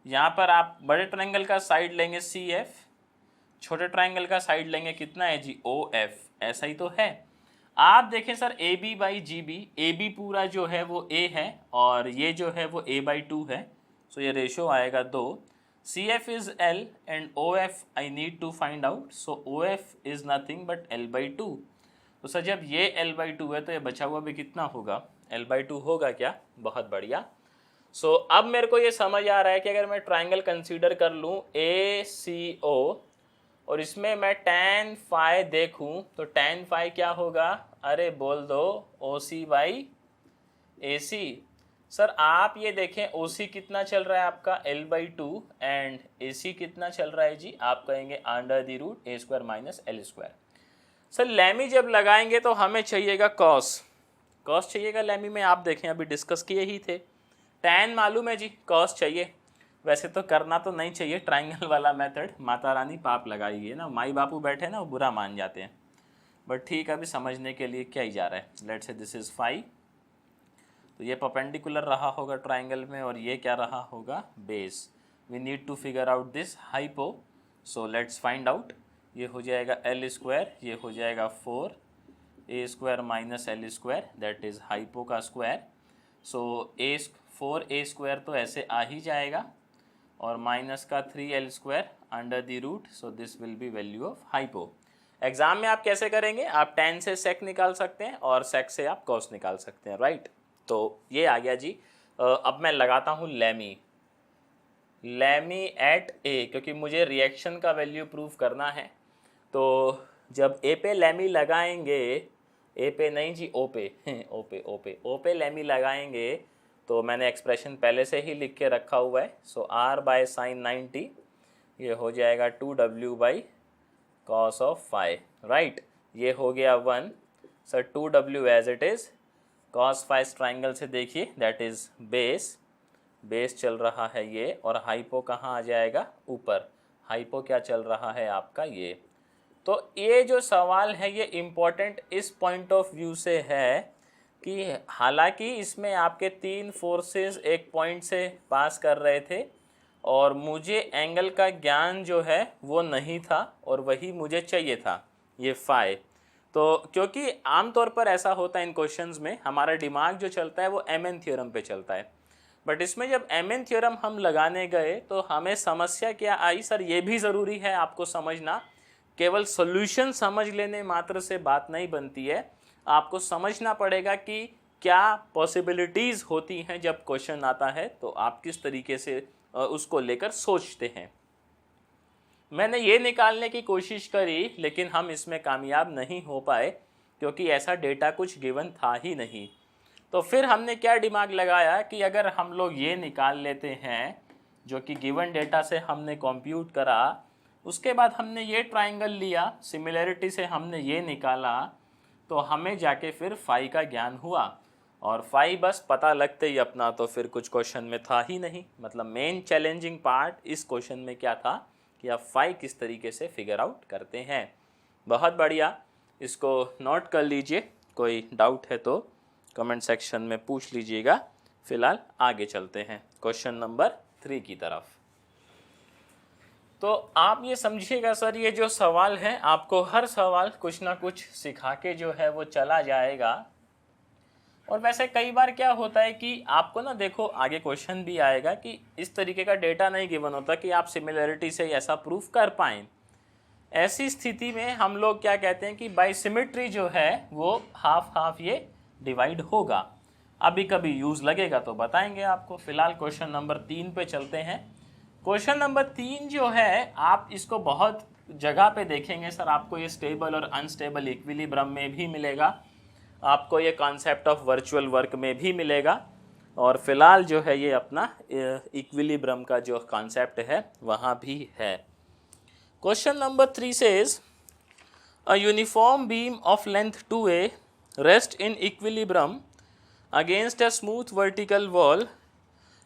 यहाँ पर आप बड़े ट्राइंगल का साइड लेंगे CF, छोटे ट्राइंगल का साइड लेंगे कितना है जी? OF। ऐसा ही तो है। आप देखें सर AB/GB, AB पूरा जो है वो A है, और ये जो है वो A/2 है, सो ये रेशियो आएगा 2। CF is L and OF I need to find out. So OF is nothing but L/2. तो सर जब ये L/2 है तो ये बचा हुआ भी कितना होगा, L/2 होगा क्या? बहुत बढ़िया। सो अब मेरे को ये समझ आ रहा है कि अगर मैं ट्राइंगल कंसीडर कर लूँ ACO और इसमें मैं tan phi देखूँ तो tan phi क्या होगा? अरे बोल दो OC/AC। सर आप ये देखें OC कितना चल रहा है आपका L/2 एंड AC कितना चल रहा है जी? आप कहेंगे √A² - L²। सर लैमी जब लगाएंगे तो हमें चाहिएगा कॉस चाहिएगा लैमी में। आप देखें अभी डिस्कस किए ही थे। टैन मालूम है जी, कॉस चाहिए। वैसे तो करना तो नहीं चाहिए ट्राइंगल वाला मेथड, माता रानी पाप लगाई है ना, माई बापू बैठे ना वो बुरा मान जाते हैं। बट ठीक है, अभी समझने के लिए क्या ही जा रहा है। Let's say this is phi, तो ये परपेंडिकुलर रहा होगा ट्राइंगल में और ये क्या रहा होगा? Base. We need to figure out this hypo, so let's find out. ये हो जाएगा L², ये हो जाएगा 4A² - L², that is hypo का स्क्वायर। सो 4A² तो ऐसे आ ही जाएगा और माइनस का 3L² √, so this will B value of hypo. Exam में आप कैसे करेंगे? आप tan से sec निकाल सकते हैं और sec से आप cos निकाल सकते हैं, राइट? तो ये आ गया जी। अब मैं लगाता हूँ लैमी एट A, क्योंकि मुझे रिएक्शन का वैल्यू प्रूव करना है। तो जब A पे लैमी लगाएंगे, A पे नहीं जी, O पे O पे लैमी लगाएंगे तो मैंने एक्सप्रेशन पहले से ही लिख के रखा हुआ है। सो R/sin 90 ये हो जाएगा 2W/cos ऑफ phi, राइट? ये हो गया 1। Sir 2W as it is. cos phi triangle से देखिए दैट इज़ बेस चल रहा है ये, और हाइपो कहाँ आ जाएगा? ऊपर। हाइपो क्या चल रहा है आपका? ये। तो ये जो सवाल है ये इम्पोर्टेंट इस पॉइंट ऑफ व्यू से है कि हालांकि इसमें आपके 3 फोर्सेस एक पॉइंट से पास कर रहे थे और मुझे एंगल का ज्ञान जो है वो नहीं था और वही मुझे चाहिए था, ये फाई। तो क्योंकि आमतौर पर ऐसा होता है इन क्वेश्चंस में, हमारा दिमाग जो चलता है वो MN थ्योरम पे चलता है। बट इसमें जब MN थ्योरम हम लगाने गए तो हमें समस्या क्या आई? सर ये भी ज़रूरी है आपको समझना, केवल सॉल्यूशन समझ लेने मात्र से बात नहीं बनती है। आपको समझना पड़ेगा कि क्या पॉसिबिलिटीज़ होती हैं जब क्वेश्चन आता है, तो आप किस तरीके से उसको लेकर सोचते हैं। मैंने ये निकालने की कोशिश करी लेकिन हम इसमें कामयाब नहीं हो पाए क्योंकि ऐसा डेटा कुछ गिवन था ही नहीं। तो फिर हमने क्या दिमाग लगाया कि अगर हम लोग ये निकाल लेते हैं जो कि गिवन डेटा से हमने कंप्यूट करा, उसके बाद हमने ये ट्राइंगल लिया, सिमिलरिटी से हमने ये निकाला, तो हमें जाके फिर फाई का ज्ञान हुआ। और फाई बस पता लगते ही अपना तो फिर कुछ क्वेश्चन में था ही नहीं। मतलब मेन चैलेंजिंग पार्ट इस क्वेश्चन में क्या था कि आप फाई किस तरीके से फिगर आउट करते हैं। बहुत बढ़िया, इसको नोट कर लीजिए, कोई डाउट है तो कमेंट सेक्शन में पूछ लीजिएगा। फिलहाल आगे चलते हैं क्वेश्चन नंबर 3 की तरफ। तो आप ये समझिएगा सर, ये जो सवाल है आपको हर सवाल कुछ ना कुछ सिखा के जो है वो चला जाएगा। और वैसे कई बार क्या होता है कि आपको ना, देखो आगे क्वेश्चन भी आएगा कि इस तरीके का डेटा नहीं गिवन होता कि आप सिमिलरिटी से ऐसा प्रूफ कर पाएँ। ऐसी स्थिति में हम लोग क्या कहते हैं कि बाय सिमेट्री जो है वो हाफ हाफ ये डिवाइड होगा। अभी कभी यूज़ लगेगा तो बताएंगे आपको। फिलहाल क्वेश्चन नंबर 3 पे चलते हैं। क्वेश्चन नंबर 3 जो है आप इसको बहुत जगह पे देखेंगे सर, आपको ये स्टेबल और अनस्टेबल इक्विलिब्रियम में भी मिलेगा, आपको ये कॉन्सेप्ट ऑफ वर्चुअल वर्क में भी मिलेगा, और फिलहाल जो है ये अपना इक्विलिब्रियम का जो कॉन्सेप्ट है वहाँ भी है। Question number 3 says a uniform beam of length 2a rests in equilibrium against a smooth vertical wall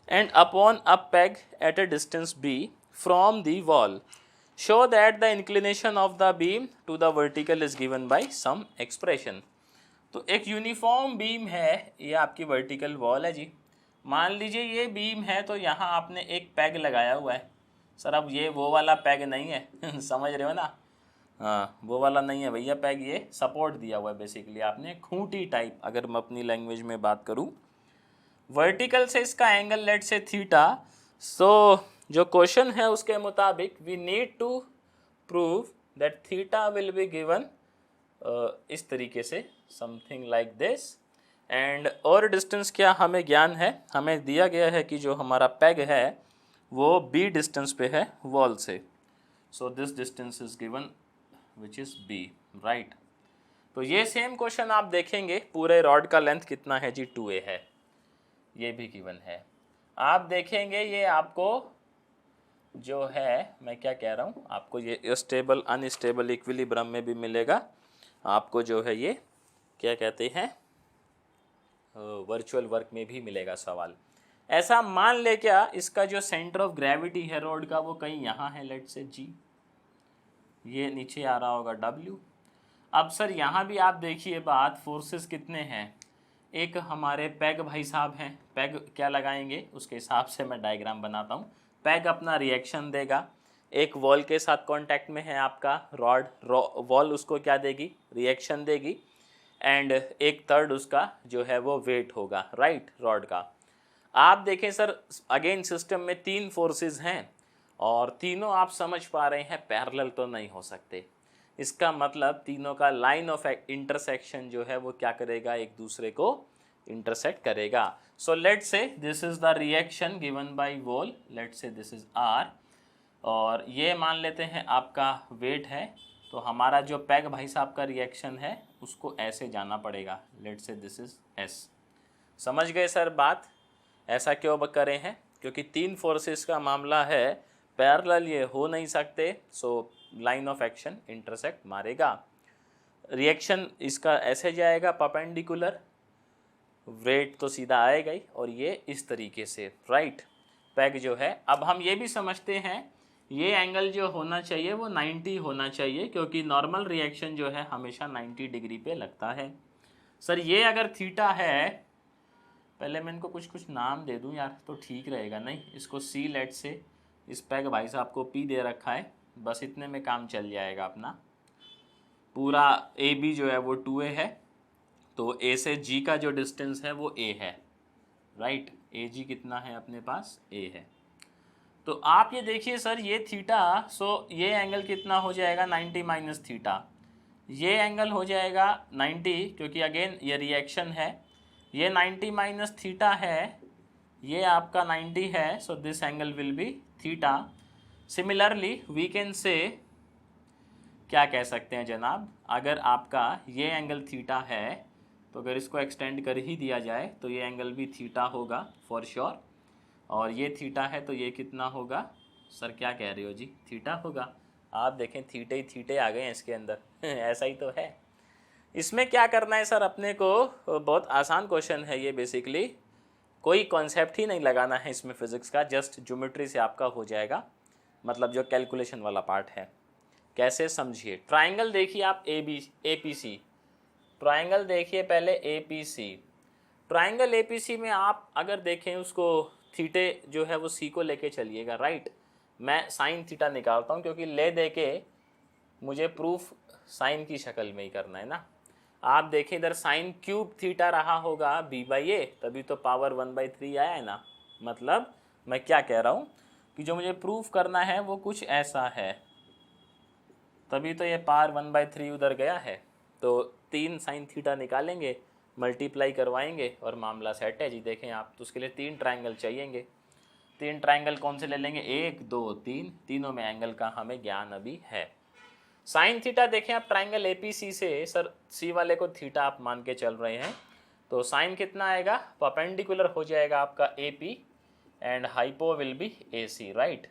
and upon a peg at a distance b from the wall. Show that the inclination of the beam to the vertical is given by some expression. तो एक uniform beam है, ये आपकी vertical wall है जी। मान लीजिए ये beam है तो यहाँ आपने एक पैग लगाया हुआ है। सर अब ये वो वाला पैग नहीं है समझ रहे हो ना? हाँ, वो वाला नहीं है भैया पैग, ये सपोर्ट दिया हुआ है बेसिकली आपने, खूंटी टाइप अगर मैं अपनी लैंग्वेज में बात करूँ। वर्टिकल से इसका angle let say theta, so जो क्वेश्चन है उसके मुताबिक we need to prove that theta will be given इस तरीके से, समथिंग लाइक दिस। एंड और डिस्टेंस क्या हमें ज्ञान है, हमें दिया गया है कि जो हमारा पेग है वो b डिस्टेंस पे है वॉल से, so this distance is given which is b, right. तो ये सेम क्वेश्चन आप देखेंगे, पूरे रॉड का लेंथ कितना है जी, 2a है, ये भी गिवन है। आप देखेंगे ये आपको जो है, मैं क्या कह रहा हूँ, आपको ये स्टेबल अनस्टेबल इक्विलिब्रियम में भी मिलेगा, आपको जो है ये क्या कहते हैं वर्चुअल वर्क में भी मिलेगा सवाल। ऐसा मान ले क्या, इसका जो सेंटर ऑफ ग्रेविटी है रोड का वो कहीं यहाँ है, लेट से जी, ये नीचे आ रहा होगा W। अब सर यहाँ भी आप देखिए बात, फोर्सेस कितने हैं, एक हमारे पैग भाई साहब हैं, पैग क्या लगाएंगे उसके हिसाब से मैं डायग्राम बनाता हूँ। पैग अपना रिएक्शन देगा, एक वॉल के साथ कांटेक्ट में है आपका रॉड, वॉल उसको क्या देगी, रिएक्शन देगी, एंड एक थर्ड उसका जो है वो वेट होगा, राइट, रॉड का। आप देखें सर अगेन सिस्टम में 3 फोर्सेस हैं और तीनों आप समझ पा रहे हैं पैरेलल तो नहीं हो सकते, इसका मतलब तीनों का लाइन ऑफ इंटरसेक्शन जो है वो क्या करेगा, एक दूसरे को इंटरसेक्ट करेगा। So let's say this is the reaction given by wall, let's say this is R, और ये मान लेते हैं आपका वेट है, तो हमारा जो पैग भाई साहब का रिएक्शन है उसको ऐसे जाना पड़ेगा, let's say this is S। समझ गए सर बात, ऐसा क्यों करे हैं, क्योंकि 3 फोर्सेस का मामला है, पैरेलल ये हो नहीं सकते, so line of action intersect मारेगा। रिएक्शन इसका ऐसे जाएगा परपेंडिकुलर, वेट तो सीधा आएगा ही, और ये इस तरीके से, राइट, पैग जो है। अब हम ये भी समझते हैं ये एंगल जो होना चाहिए वो 90 होना चाहिए, क्योंकि नॉर्मल रिएक्शन जो है हमेशा 90 डिग्री पे लगता है। सर ये अगर थीटा है, पहले मैं इनको कुछ नाम दे दूं यार तो ठीक रहेगा, नहीं इसको C लेट से, इस पैग भाई साहब को P दे रखा है, बस इतने में काम चल जाएगा अपना। पूरा AB जो है वो 2a है, तो A से G का जो डिस्टेंस है वो A है, राइट, AG कितना है अपने पास, A है। तो आप ये देखिए सर ये थीटा, सो ये एंगल कितना हो जाएगा 90 माइनस थीटा, ये एंगल हो जाएगा 90, क्योंकि अगेन ये रिएक्शन है, ये 90 माइनस थीटा है, ये आपका 90 है, so this angle will be theta. Similarly we can say, क्या कह सकते हैं जनाब, अगर आपका ये एंगल थीटा है तो अगर इसको एक्सटेंड कर ही दिया जाए तो ये एंगल भी थीटा होगा फॉर श्योर, और ये थीटा है तो ये कितना होगा, सर क्या कह रहे हो जी, थीटा होगा। आप देखें थीटे ही थीटे आ गए हैं इसके अंदर ऐसा ही तो है। इसमें क्या करना है सर अपने को, बहुत आसान क्वेश्चन है ये, बेसिकली कोई कॉन्सेप्ट ही नहीं लगाना है इसमें फिजिक्स का, जस्ट ज्योमेट्री से आपका हो जाएगा, मतलब जो कैलकुलेशन वाला पार्ट है। कैसे समझिए, ट्राइंगल देखिए आप APC, ट्राइंगल देखिए पहले APC, ट्राइंगल APC में आप अगर देखें उसको थीटे जो है वो C को लेके चलिएगा, राइट। मैं साइन थीटा निकालता हूँ क्योंकि ले दे के मुझे प्रूफ साइन की शक्ल में ही करना है ना। आप देखें इधर साइन क्यूब थीटा रहा होगा B/A, तभी तो पावर 1/3 आया है ना। मतलब मैं क्या कह रहा हूँ कि जो मुझे प्रूफ करना है वो कुछ ऐसा है, तभी तो ये पावर 1/3 उधर गया है। तो 3 साइन थीटा निकालेंगे, मल्टीप्लाई करवाएंगे और मामला सेट है जी। देखें आप, तो उसके लिए 3 ट्राइंगल चाहिएंगे। 3 ट्राइंगल कौन से ले लेंगे, 1 2 3, तीनों में एंगल का हमें ज्ञान अभी है। साइन थीटा देखें आप ट्राइंगल APC से, सर C वाले को थीटा आप मान के चल रहे हैं, तो साइन कितना आएगा, परपेंडिकुलर हो जाएगा आपका AP and hypo will be AC, right.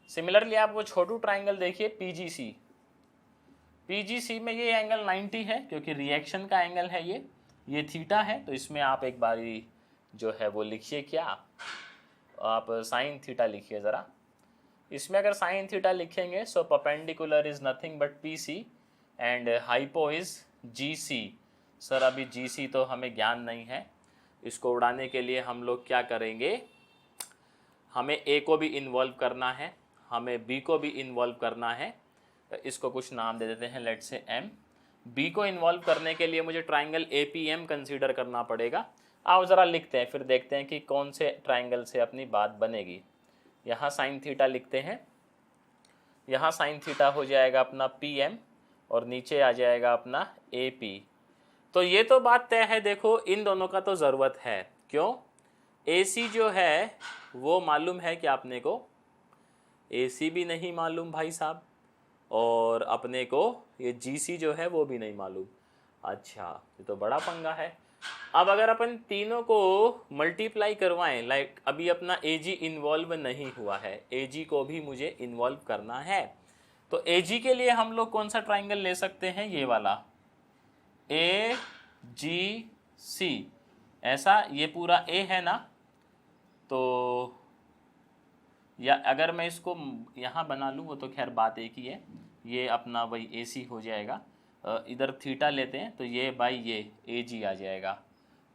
Similarly आप वो छोटू ट्राइंगल देखिए PGC में ये एंगल 90 है क्योंकि रिएक्शन का एंगल है, ये थीटा है, तो इसमें आप एक बारी जो है वो लिखिए, क्या आप साइन थीटा लिखिए ज़रा। इसमें अगर साइन थीटा लिखेंगे so perpendicular is nothing but PC and hypo is GC। Sir अभी GC तो हमें ज्ञान नहीं है, इसको उड़ाने के लिए हम लोग क्या करेंगे, हमें A को भी इन्वॉल्व करना है, हमें B को भी इन्वॉल्व करना है, इसको कुछ नाम दे देते हैं, लेट्स से M। B को इन्वॉल्व करने के लिए मुझे ट्राइंगल APM कंसीडर करना पड़ेगा। आओ ज़रा लिखते हैं, फिर देखते हैं कि कौन से ट्राइंगल से अपनी बात बनेगी। यहाँ साइन थीटा लिखते हैं, यहाँ साइन थीटा हो जाएगा अपना PM और नीचे आ जाएगा अपना AP। तो ये तो बात तय है, देखो इन दोनों का तो ज़रूरत है, क्यों? AC जो है वो मालूम है कि आपने को AC भी नहीं मालूम भाई साहब, और अपने को ये GC जो है वो भी नहीं मालूम। अच्छा, ये तो बड़ा पंगा है। अब अगर अपन तीनों को मल्टीप्लाई करवाएं, लाइक अभी अपना AG इन्वॉल्व नहीं हुआ है, AG को भी मुझे इन्वॉल्व करना है, तो AG के लिए हम लोग कौन सा ट्राइंगल ले सकते हैं? ये वाला AGC, ऐसा, ये पूरा A है ना, तो या अगर मैं इसको यहाँ बना लूँ वो तो खैर बात एक ही है, ये अपना वही AC हो जाएगा। इधर थीटा लेते हैं तो ये बाई ये AG आ जाएगा,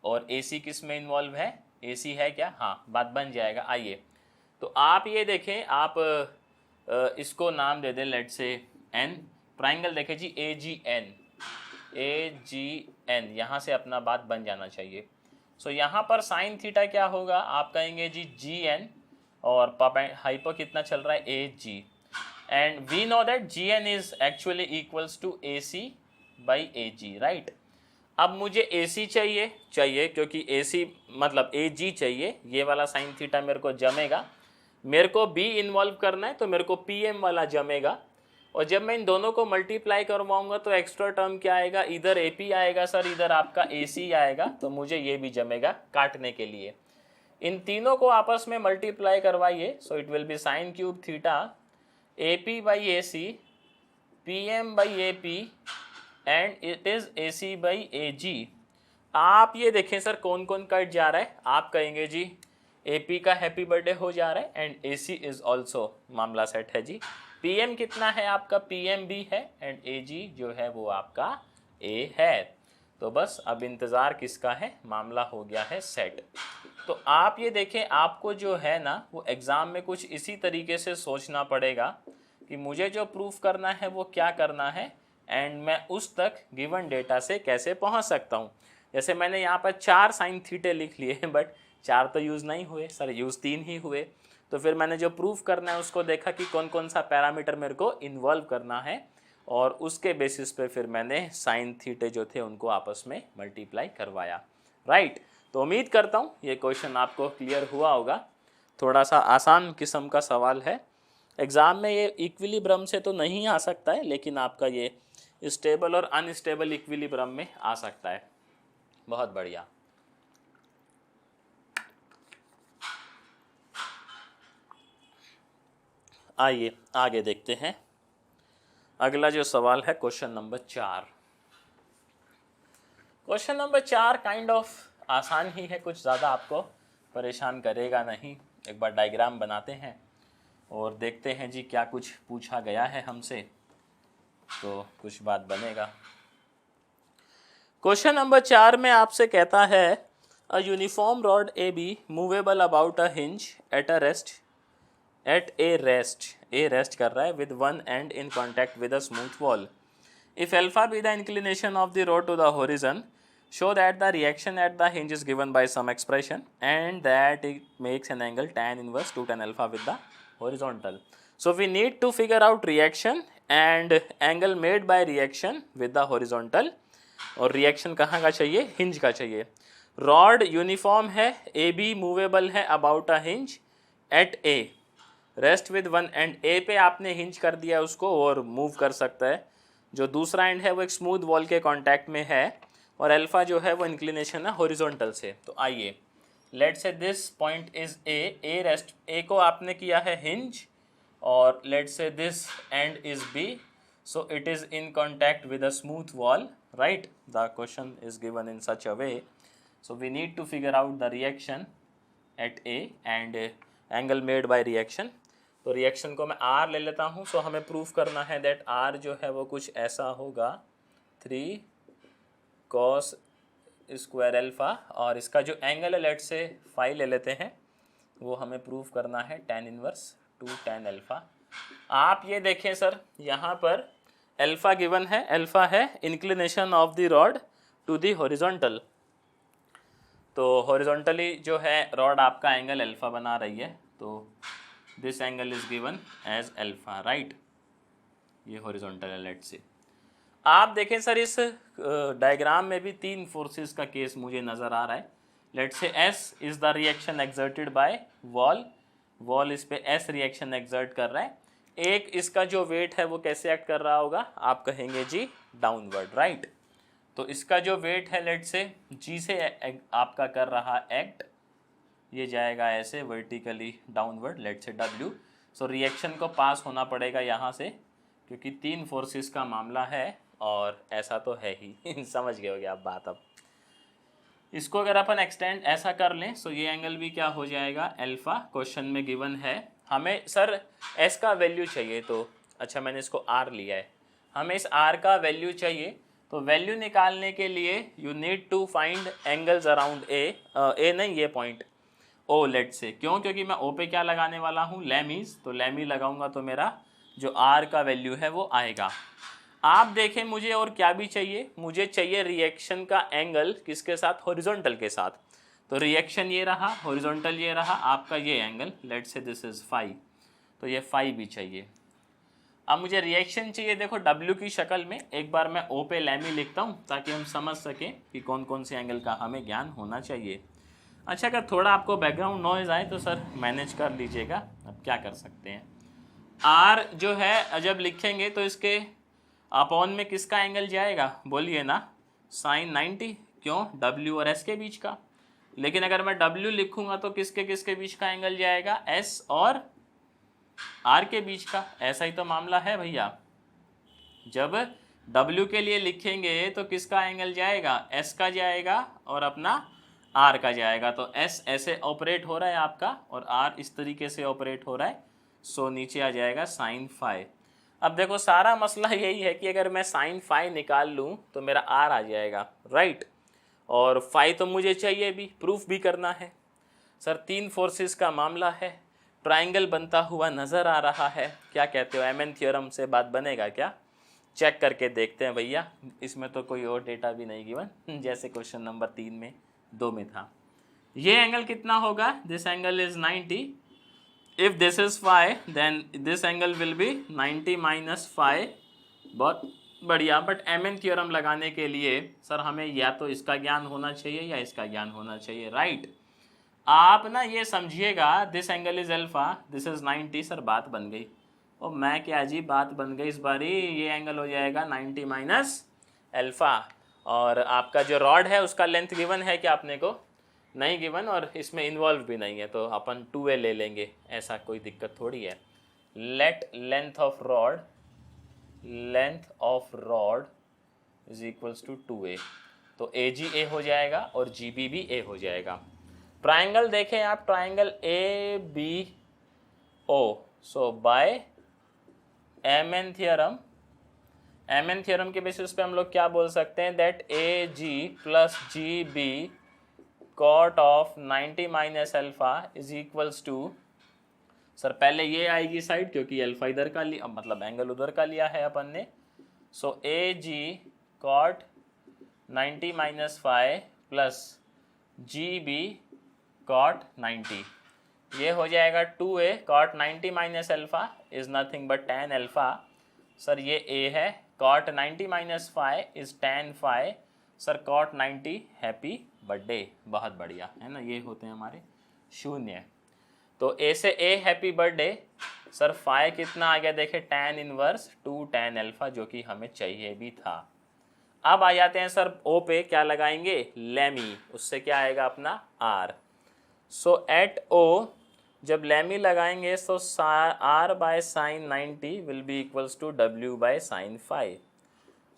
और AC किस में इन्वॉल्व है? AC है क्या? हाँ, बात बन जाएगा। आइए, तो आप ये देखें, आप इसको नाम दे दें लेट से N, ट्राइंगल देखें जी AGN, यहाँ से अपना बात बन जाना चाहिए। सो यहाँ पर साइन थीटा क्या होगा? आप कहेंगे जी GN, और हाइपो कितना चल रहा है? AG, and we know that GN is actually equals to AC by AG, right. अब मुझे AC चाहिए क्योंकि AC मतलब AG चाहिए, ये वाला साइन थीटा मेरे को जमेगा, मेरे को B इन्वॉल्व करना है तो मेरे को PM वाला जमेगा, और जब मैं इन दोनों को मल्टीप्लाई करवाऊंगा तो एक्स्ट्रा टर्म क्या आएगा? इधर AP आएगा सर, इधर आपका AC आएगा, तो मुझे ये भी जमेगा काटने के लिए। इन तीनों को आपस में मल्टीप्लाई करवाइए, सो it will B sine cube theta AP by AC, PM by AP, and it is AC by AG। आप ये देखें सर कौन कौन कट जा रहा है, आप कहेंगे जी AP का हैप्पी बर्थडे हो जा रहा है, एंड AC इज ऑल्सो, मामला सेट है जी। PM कितना है आपका? PM भी है, एंड AG जो है वो आपका A है। तो बस अब इंतज़ार किसका है? मामला हो गया है सेट। तो आप ये देखें, आपको जो है ना वो एग्ज़ाम में कुछ इसी तरीके से सोचना पड़ेगा कि मुझे जो प्रूफ करना है वो क्या करना है, एंड मैं उस तक गिवन डेटा से कैसे पहुंच सकता हूं। जैसे मैंने यहाँ पर 4 साइन थीटे लिख लिए, बट 4 तो यूज़ नहीं हुए सर, यूज़ 3 ही हुए। तो फिर मैंने जो प्रूफ करना है उसको देखा कि कौन कौन सा पैरामीटर मेरे को इन्वॉल्व करना है, और उसके बेसिस पे फिर मैंने साइन थीटे जो थे उनको आपस में मल्टीप्लाई करवाया, राइट। तो उम्मीद करता हूँ ये क्वेश्चन आपको क्लियर हुआ होगा। थोड़ा सा आसान किस्म का सवाल है, एग्ज़ाम में ये इक्विलिब्रियम से तो नहीं आ सकता है, लेकिन आपका ये स्टेबल और अनस्टेबल इक्विलिब्रियम में आ सकता है। बहुत बढ़िया। आइए आगे देखते हैं। अगला जो सवाल है question number 4। Question number 4 kind of आसान ही है, कुछ ज़्यादा आपको परेशान करेगा नहीं। एक बार डायग्राम बनाते हैं और देखते हैं जी क्या कुछ पूछा गया है हमसे, तो कुछ बात बनेगा। क्वेश्चन नंबर 4 में आपसे कहता है a uniform rod AB movable about a hinge at A rest कर रहा है with one end in contact with a smooth wall. If alpha be the inclination of the rod to the horizon, show that the reaction at the hinge is given by some expression and that it makes an angle tan inverse 2 tan alpha with the horizontal. So we need to figure out reaction and angle made by reaction with the horizontal, और reaction कहाँ का चाहिए? Hinge का चाहिए। Rod uniform है, AB movable है about a hinge at A, rest with one end. A पे आपने हिंज कर दिया उसको और मूव कर सकता है। जो दूसरा एंड है वो एक स्मूथ वॉल के कॉन्टैक्ट में है, और अल्फा जो है वो इंक्लिनेशन है हॉरिजॉन्टल से। तो आइए let's say this point is A rest, A को आपने किया है हिंज, और let's say this end is B, so it is in contact with a smooth wall, right. The question is given in such a way, so we need to figure out the reaction at A and angle made by reaction. तो reaction को मैं R ले लेता हूँ। सो हमें proof करना है that R जो है वो कुछ ऐसा होगा 3 cos स्क्वायर अल्फा, और इसका जो एंगल है लेट से फाई ले लेते हैं, वो हमें प्रूफ करना है tan इनवर्स 2 tan अल्फा। आप ये देखें सर, यहाँ पर अल्फा गिवन है, अल्फा है inclination of the rod to the horizontal. तो हॉरिजॉन्टली जो है रॉड आपका एंगल अल्फा बना रही है, तो this angle is given as alpha, right. ये हॉरिजॉन्टल है, लेट्स से। आप देखें सर इस डायग्राम में भी 3 फोर्सेस का केस मुझे नज़र आ रहा है। लेट्स से S is the reaction exerted by wall, wall इस पे एस रिएक्शन एक्सर्ट कर रहा है। एक इसका जो वेट है वो कैसे एक्ट कर रहा होगा, आप कहेंगे जी डाउनवर्ड, राइट। तो इसका जो वेट है लेट्स से जी से आपका कर रहा एक्ट, ये जाएगा ऐसे vertically downward, let's say W. So reaction को पास होना पड़ेगा यहाँ से, क्योंकि 3 फोर्सेस का मामला है और ऐसा तो है ही समझ गए होगे आप बात। अब इसको अगर अपन एक्सटेंड ऐसा कर लें सो ये एंगल भी क्या हो जाएगा, अल्फा। क्वेश्चन में गिवन है हमें सर एस का वैल्यू चाहिए, तो अच्छा मैंने इसको आर लिया है, हमें इस आर का वैल्यू चाहिए। तो वैल्यू निकालने के लिए you need to find angles around A नहीं, ये पॉइंट ओ लेट से। क्यों, क्योंकि मैं ओ पे क्या लगाने वाला हूँ, लैमीज। तो लैमी लगाऊंगा तो मेरा जो आर का वैल्यू है वो आएगा। आप देखें मुझे और क्या भी चाहिए, मुझे चाहिए रिएक्शन का एंगल किसके साथ, हॉरिजॉन्टल के साथ। तो रिएक्शन ये रहा, हॉरिजॉन्टल ये रहा, आपका ये angle let's say this is phi, तो ये फाई भी चाहिए। अब मुझे रिएक्शन चाहिए, देखो डब्ल्यू की शक्ल में। एक बार मैं ओ पे लैमी लिखता हूँ ताकि हम समझ सकें कि कौन कौन से एंगल का हमें ज्ञान होना चाहिए। अच्छा, अगर थोड़ा आपको बैकग्राउंड नॉइज़ आए तो सर मैनेज कर लीजिएगा, अब क्या कर सकते हैं। आर जो है जब लिखेंगे तो इसके अपॉन में किसका एंगल जाएगा, बोलिए ना, साइन 90। क्यों, डब्ल्यू और एस के बीच का। लेकिन अगर मैं डब्ल्यू लिखूंगा तो किसके किसके बीच का एंगल जाएगा, एस और आर के बीच का। ऐसा ही तो मामला है भैया। जब डब्ल्यू के लिए लिखेंगे तो किसका एंगल जाएगा, एस का जाएगा और अपना आर का जाएगा। तो एस ऐसे ऑपरेट हो रहा है आपका और आर इस तरीके से ऑपरेट हो रहा है। सो नीचे आ जाएगा साइन फाई। अब देखो सारा मसला यही है कि अगर मैं साइन फाई निकाल लूँ तो मेरा आर आ जाएगा, राइट। और फाई तो मुझे चाहिए भी, प्रूफ भी करना है। सर 3 फोर्सेस का मामला है, ट्राइंगल बनता हुआ नज़र आ रहा है। क्या कहते हो, एमएन थ्योरम से बात बनेगा क्या, चेक करके देखते हैं भैया। इसमें तो कोई और डेटा भी नहीं गिवन जैसे क्वेश्चन नंबर 3 में 2 में था। ये एंगल कितना होगा, this angle is 90। If this is phi then this angle will be 90 minus phi. बहुत बढ़िया। बट एमएन थ्योरम लगाने के लिए सर हमें या तो इसका ज्ञान होना चाहिए या इसका ज्ञान होना चाहिए, राइट। आप ना ये समझिएगा, this angle is alpha, this is 90। Sir बात बन गई। और मैं क्या जी, बात बन गई इस बारी। ये एंगल हो जाएगा 90 माइनस अल्फा। और आपका जो रॉड है उसका लेंथ गिवन है कि आपने को नहीं गिवन, और इसमें इन्वॉल्व भी नहीं है, तो अपन 2a ले लेंगे, ऐसा कोई दिक्कत थोड़ी है। Let length of rod is equals to 2a। तो AG a हो जाएगा और GB भी a हो जाएगा। ट्राइंगल देखें आप, triangle ABO। So by MN theorem के बेसिस पे हम लोग क्या बोल सकते हैं, that AG plus GB cot of 90 minus alpha is equals to, sir पहले ये आएगी साइड क्योंकि अल्फा इधर का लिया, मतलब एंगल उधर का लिया है अपन ने। So AG cot 90 minus phi plus GB cot 90, ये हो जाएगा 2a cot 90 minus alpha is nothing but tan alpha. Sir ये a है, cot 90 minus phi is tan phi. Sir cot 90 happy birthday, बहुत बढ़िया है ना, ये होते हैं हमारे शून्य। तो a से a happy birthday. Sir phi कितना आ गया, देखे tan इनवर्स 2 tan अल्फा, जो कि हमें चाहिए भी था। अब आ जाते हैं सर ओ पे, क्या लगाएंगे, लैमी, उससे क्या आएगा अपना आर। सो एट ओ जब लैमी लगाएंगे तो R by sine 90 will be equals to W by sine phi.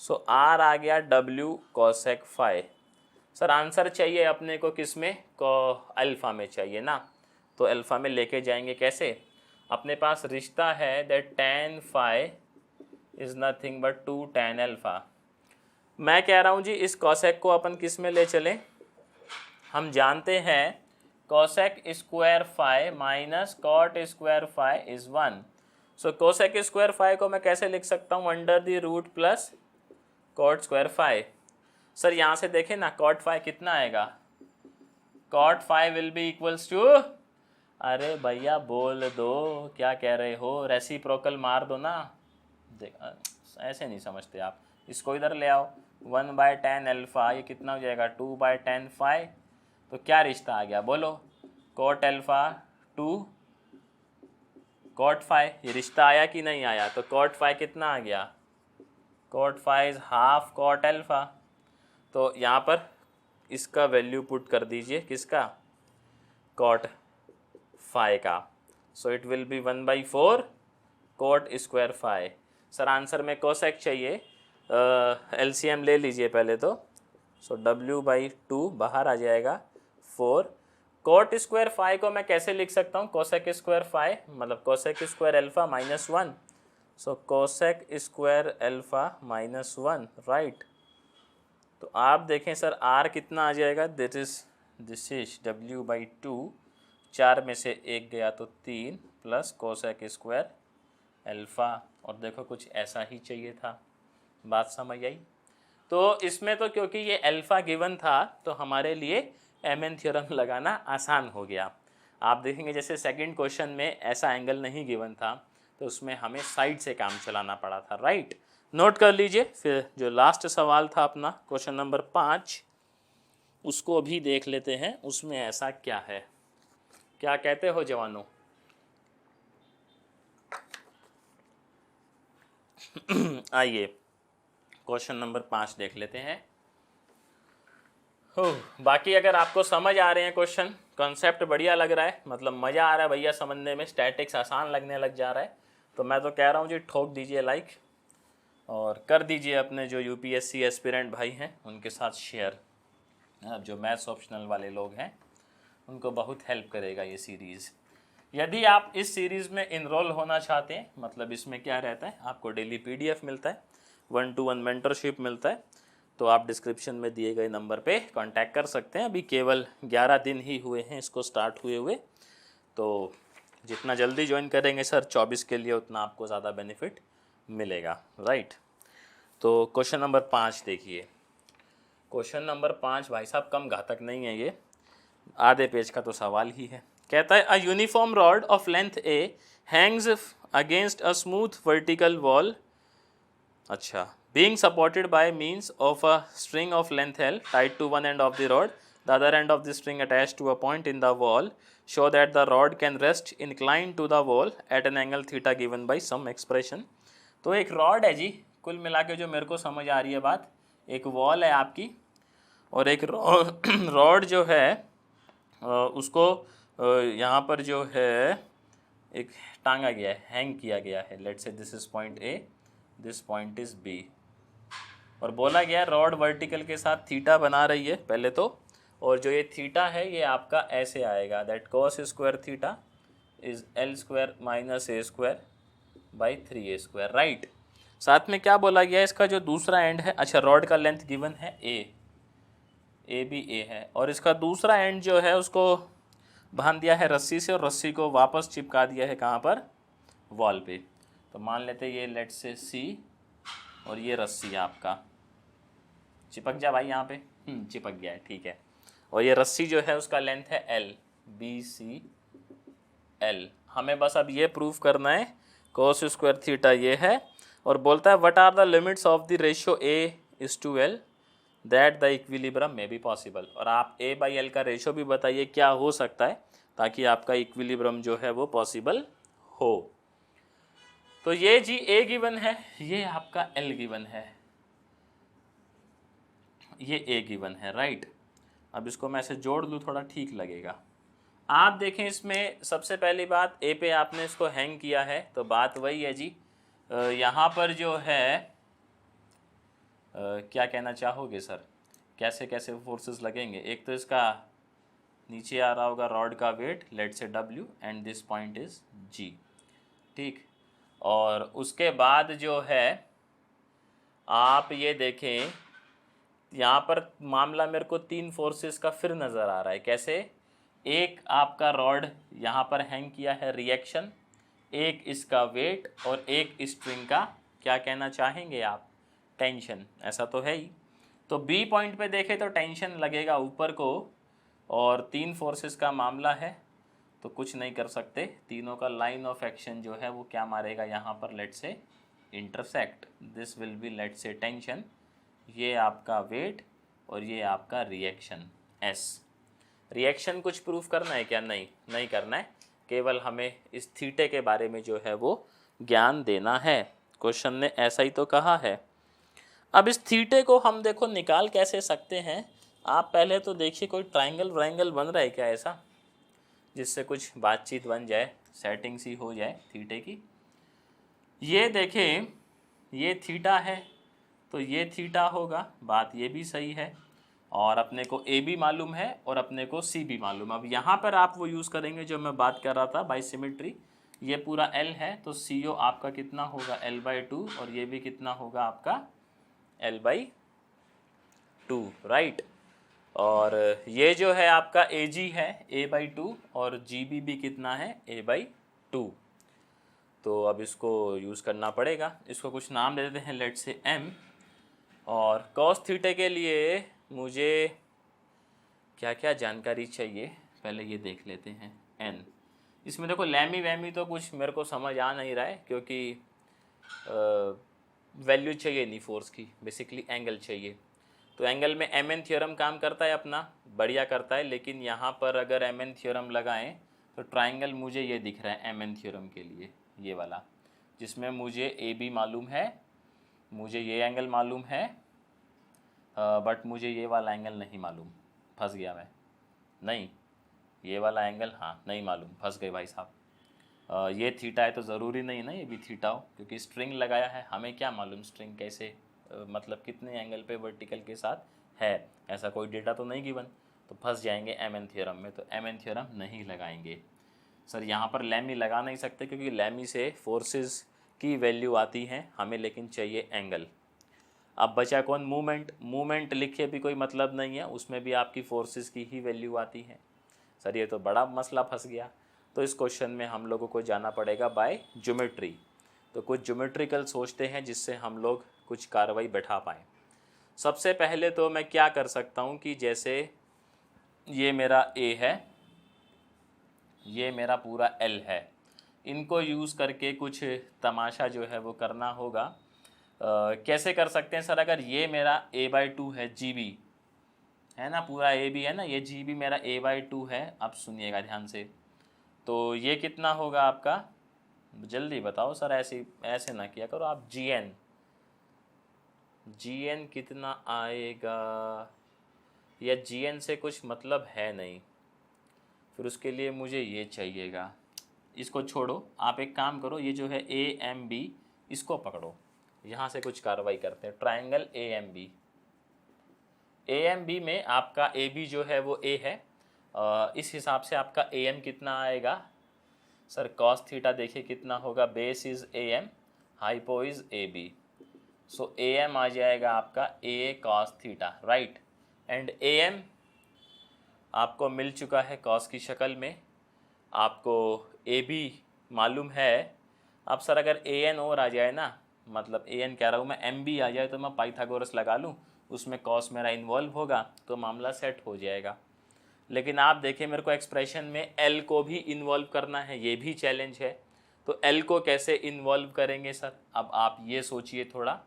So R आ गया W cosec phi. Sir answer चाहिए अपने को किस में, अल्फ़ा में चाहिए ना, तो अल्फ़ा में लेके जाएंगे कैसे, अपने पास रिश्ता है that tan phi is nothing but 2 tan alpha. मैं कह रहा हूँ जी इस कॉसेक को अपन किस में ले चलें, हम जानते हैं cosec square phi minus cot square phi is 1। So cosec square phi को मैं कैसे लिख सकता हूँ, under the root plus cot square phi. Sir यहाँ से देखें ना, कॉट फाई कितना आएगा, cot phi will be equals to अरे भैया बोल दो, क्या कह रहे हो, रेसिप्रोकल मार दो ना। देख ऐसे नहीं समझते आप, इसको इधर ले आओ। 1/10 अल्फ़ा, ये कितना हो जाएगा 2/10 फाई। तो क्या रिश्ता आ गया बोलो, cot alpha two cot phi, ये रिश्ता आया कि नहीं आया। तो कॉट फाई कितना आ गया, cot phi is half cot alpha. तो यहाँ पर इसका वैल्यू पुट कर दीजिए, किसका, कॉट फाई का। So it will be 1/4 cot square phi. Sir answer में कोसेक चाहिए, एलसीएम ले लीजिए पहले तो। सो W/2 बाहर आ जाएगा 4। कॉट स्क्वायर फाई को मैं कैसे लिख सकता हूँ, कोसेक स्क्वायर फाई मतलब cosec square alpha -1। So cosec square alpha -1, right. तो आप देखें सर आर कितना आ जाएगा, दिस इज W/2, 4 में से 1 गया तो 3 प्लस कोसेक स्क्वायर अल्फ़ा। और देखो कुछ ऐसा ही चाहिए था, बात समझ आई। तो इसमें तो क्योंकि ये अल्फ़ा गिवन था तो हमारे लिए एमएन थ्योरम लगाना आसान हो गया। आप देखेंगे जैसे सेकंड क्वेश्चन में ऐसा एंगल नहीं गिवन था तो उसमें हमें साइड से काम चलाना पड़ा था, राइट। नोट कर लीजिए। फिर जो लास्ट सवाल था अपना क्वेश्चन नंबर 5, उसको भी देख लेते हैं, उसमें ऐसा क्या है, क्या कहते हो जवानों। आइए क्वेश्चन नंबर 5 देख लेते हैं। बाकी अगर आपको समझ आ रहे हैं क्वेश्चन, कॉन्सेप्ट बढ़िया लग रहा है, मतलब मज़ा आ रहा है भैया समझने में, स्टैटिक्स आसान लगने लग जा रहा है, तो मैं तो कह रहा हूँ जी ठोक दीजिए लाइक और कर दीजिए अपने जो यूपीएससी एस्पिरेंट भाई हैं उनके साथ शेयर। अब जो मैथ्स ऑप्शनल वाले लोग हैं उनको बहुत हेल्प करेगा ये सीरीज़। यदि आप इस सीरीज़ में इनरोल होना चाहते हैं, मतलब इसमें क्या रहता है, आपको डेली पीडीएफ मिलता है, 1-to-1 मेंटरशिप मिलता है, तो आप डिस्क्रिप्शन में दिए गए नंबर पे कांटेक्ट कर सकते हैं। अभी केवल 11 दिन ही हुए हैं इसको स्टार्ट हुए, तो जितना जल्दी ज्वाइन करेंगे सर 24 के लिए उतना आपको ज़्यादा बेनिफिट मिलेगा, राइट। तो क्वेश्चन नंबर 5 देखिए। क्वेश्चन नंबर 5 भाई साहब कम घातक नहीं है, ये आधे पेज का तो सवाल ही है। कहता है a uniform rod of length A Hanks against a smooth vertical wall, अच्छा, being supported by means of a string of length L tied to one end of the rod, the other end of the string attached to a point in the wall, show that the rod can rest inclined to the wall at an angle theta given by some expression। तो एक rod है जी, कुल मिला के जो मेरे को समझ आ रही है बात, एक वॉल है आपकी और एक रॉड जो है उसको यहाँ पर जो है एक टांगा गया है, हैंग किया गया है। Let's say this is point A, this point is B, और बोला गया रॉड वर्टिकल के साथ थीटा बना रही है पहले तो, और जो ये थीटा है ये आपका ऐसे आएगा, that cos square theta is L square minus A square by 3A square, right. साथ में क्या बोला गया है, इसका जो दूसरा एंड है, अच्छा रॉड का लेंथ गिवन है ए भी ए है, और इसका दूसरा एंड जो है उसको बांध दिया है रस्सी से और रस्सी को वापस चिपका दिया है कहाँ पर, वॉल पे। तो मान लेते ये लेट से सी और ये रस्सी आपका चिपक जा भाई यहाँ पे, चिपक गया है, ठीक है। और ये रस्सी जो है उसका लेंथ है L, BCL। हमें बस अब ये प्रूफ करना है cos स्क्वायर थीटा ये है, और बोलता है what are the limits of the ratio A:L that the equilibrium में बी पॉसिबल। और आप A/L का रेशियो भी बताइए क्या हो सकता है ताकि आपका इक्विलिब्रियम जो है वो पॉसिबल हो। तो ये जी A गिवन है, ये आपका L गिवन है, ये A गिवन है, राइट। अब इसको मैं ऐसे जोड़ लूँ थोड़ा ठीक लगेगा। आप देखें इसमें सबसे पहली बात A पे आपने इसको हैंग किया है, तो बात वही है जी, यहाँ पर जो है क्या कहना चाहोगे सर, कैसे कैसे फोर्सेस लगेंगे। एक तो इसका नीचे आ रहा होगा रॉड का वेट, लेट से W and this point is G, ठीक। और उसके बाद जो है आप ये देखें यहाँ पर मामला मेरे को 3 फोर्सेस का फिर नज़र आ रहा है। कैसे, एक आपका रॉड यहाँ पर हैंग किया है रिएक्शन, एक इसका वेट, और एक स्ट्रिंग का क्या कहना चाहेंगे आप, टेंशन, ऐसा तो है ही। तो बी पॉइंट पे देखें तो टेंशन लगेगा ऊपर को, और 3 फोर्सेस का मामला है, तो कुछ नहीं कर सकते, तीनों का लाइन ऑफ एक्शन जो है वो क्या मारेगा यहाँ पर, let say intersect, this will be let say tension, ये आपका वेट और ये आपका रिएक्शन एस। रिएक्शन कुछ प्रूफ करना है क्या? नहीं, नहीं करना है, केवल हमें इस थीटे के बारे में जो है वो ज्ञान देना है। क्वेश्चन ने ऐसा ही तो कहा है। अब इस थीटे को हम देखो निकाल कैसे सकते हैं। आप पहले तो देखिए कोई ट्रायंगल व्रायंगल बन रहा है क्या ऐसा, जिससे कुछ बातचीत बन जाए, सेटिंग सी हो जाए थीटे की। ये देखें, ये थीटा है तो ये थीटा होगा, बात ये भी सही है, और अपने को ए भी मालूम है और अपने को सी भी मालूम है। अब यहाँ पर आप वो यूज़ करेंगे जो मैं बात कर रहा था बाई सिमेट्री। ये पूरा एल है तो सी ओ आपका कितना होगा, L/2, और ये भी कितना होगा आपका L/2, राइट। और ये जो है आपका ए जी है A/2 और जी भी कितना है A/2। तो अब इसको यूज़ करना पड़ेगा, इसको कुछ नाम दे देते हैं, लेट से m। और कॉस थीटे के लिए मुझे क्या क्या जानकारी चाहिए पहले ये देख लेते हैं। n, इसमें देखो लैमी वैमी तो कुछ मेरे को समझ आ नहीं रहा है, क्योंकि वैल्यू चाहिए नहीं फोर्स की, बेसिकली एंगल चाहिए। तो एंगल में mn थ्योरम काम करता है अपना, बढ़िया करता है, लेकिन यहाँ पर अगर mn थ्योरम लगाएं तो ट्राइंगल मुझे ये दिख रहा है mn थ्योरम के लिए, ये वाला, जिसमें मुझे ए बी मालूम है, मुझे ये एंगल मालूम है, बट मुझे ये वाला एंगल नहीं मालूम। फंस गया मैं, नहीं ये वाला एंगल, हाँ नहीं मालूम, फंस गए भाई साहब। ये थीटा है तो ज़रूरी नहीं ना ये भी थीटा हो, क्योंकि स्ट्रिंग लगाया है, हमें क्या मालूम स्ट्रिंग कैसे मतलब कितने एंगल पे वर्टिकल के साथ है, ऐसा कोई डेटा तो नहीं गिवन, तो फंस जाएंगे mn थ्योरम में। तो mn थ्योरम नहीं लगाएंगे सर, यहाँ पर लैमी लगा नहीं सकते, क्योंकि लैमी से फोर्सेस की वैल्यू आती है हमें, लेकिन चाहिए एंगल। अब बचा कौन, मूवमेंट। मूवमेंट लिखे भी कोई मतलब नहीं है, उसमें भी आपकी फोर्सेस की ही वैल्यू आती है। सर ये तो बड़ा मसला फंस गया। तो इस क्वेश्चन में हम लोगों को जाना पड़ेगा बाय ज्योमेट्री। तो कुछ ज्योमेट्रिकल सोचते हैं जिससे हम लोग कुछ कार्रवाई बैठा पाएँ। सबसे पहले तो मैं क्या कर सकता हूँ कि जैसे ये मेरा A है, ये मेरा पूरा L है, इनको यूज़ करके कुछ तमाशा जो है वो करना होगा। कैसे कर सकते हैं सर, अगर ये मेरा A/2 है, GB है ना, पूरा A भी है ना, ये GB मेरा A/2 है। अब सुनिएगा ध्यान से, तो ये कितना होगा आपका, जल्दी बताओ सर, ऐसे ना किया करो आप। GN कितना आएगा, या GN से कुछ मतलब है नहीं, फिर उसके लिए मुझे ये चाहिएगा। इसको छोड़ो, आप एक काम करो, ये जो है AMB इसको पकड़ो, यहाँ से कुछ कार्रवाई करते हैं। ट्रायंगल AMB में आपका AB जो है वो A है, इस हिसाब से आपका AM कितना आएगा सर, कॉस थीटा देखिए कितना होगा, base is AM, hypo is AB, so AM आ जाएगा आपका A cos theta, right. And AM आपको मिल चुका है कॉस की शक्ल में, आपको AB मालूम है। अब सर अगर AN और आ जाए ना, मतलब AN कह रहा हूँ मैं, MB आ जाए तो मैं पाइथागोरस लगा लूँ, उसमें कॉस मेरा इन्वॉल्व होगा तो मामला सेट हो जाएगा। लेकिन आप देखिए मेरे को एक्सप्रेशन में L को भी इन्वॉल्व करना है, ये भी चैलेंज है। तो L को कैसे इन्वॉल्व करेंगे सर, अब आप ये सोचिए थोड़ा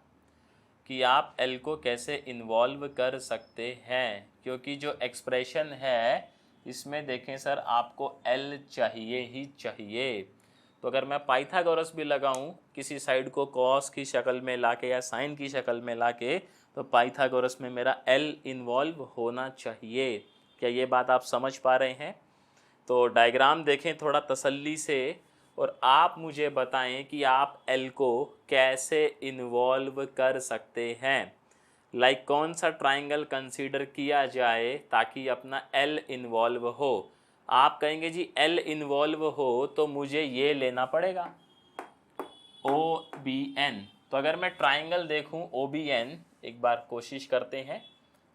कि आप L को कैसे इन्वॉल्व कर सकते हैं, क्योंकि जो एक्सप्रेशन है इसमें देखें सर आपको L चाहिए ही चाहिए। तो अगर मैं पाइथागोरस भी लगाऊं किसी साइड को कॉस की शक्ल में लाके या साइन की शक्ल में लाके, तो पाइथागोरस में मेरा L इन्वॉल्व होना चाहिए। क्या ये बात आप समझ पा रहे हैं? तो डायग्राम देखें थोड़ा तसल्ली से, और आप मुझे बताएं कि आप L को कैसे इन्वॉल्व कर सकते हैं। लाइक कौन सा ट्राइंगल कंसीडर किया जाए ताकि अपना L इन्वॉल्व हो। आप कहेंगे जी L इन्वॉल्व हो तो मुझे ये लेना पड़ेगा OBN। तो अगर मैं ट्राइंगल देखूं OBN, एक बार कोशिश करते हैं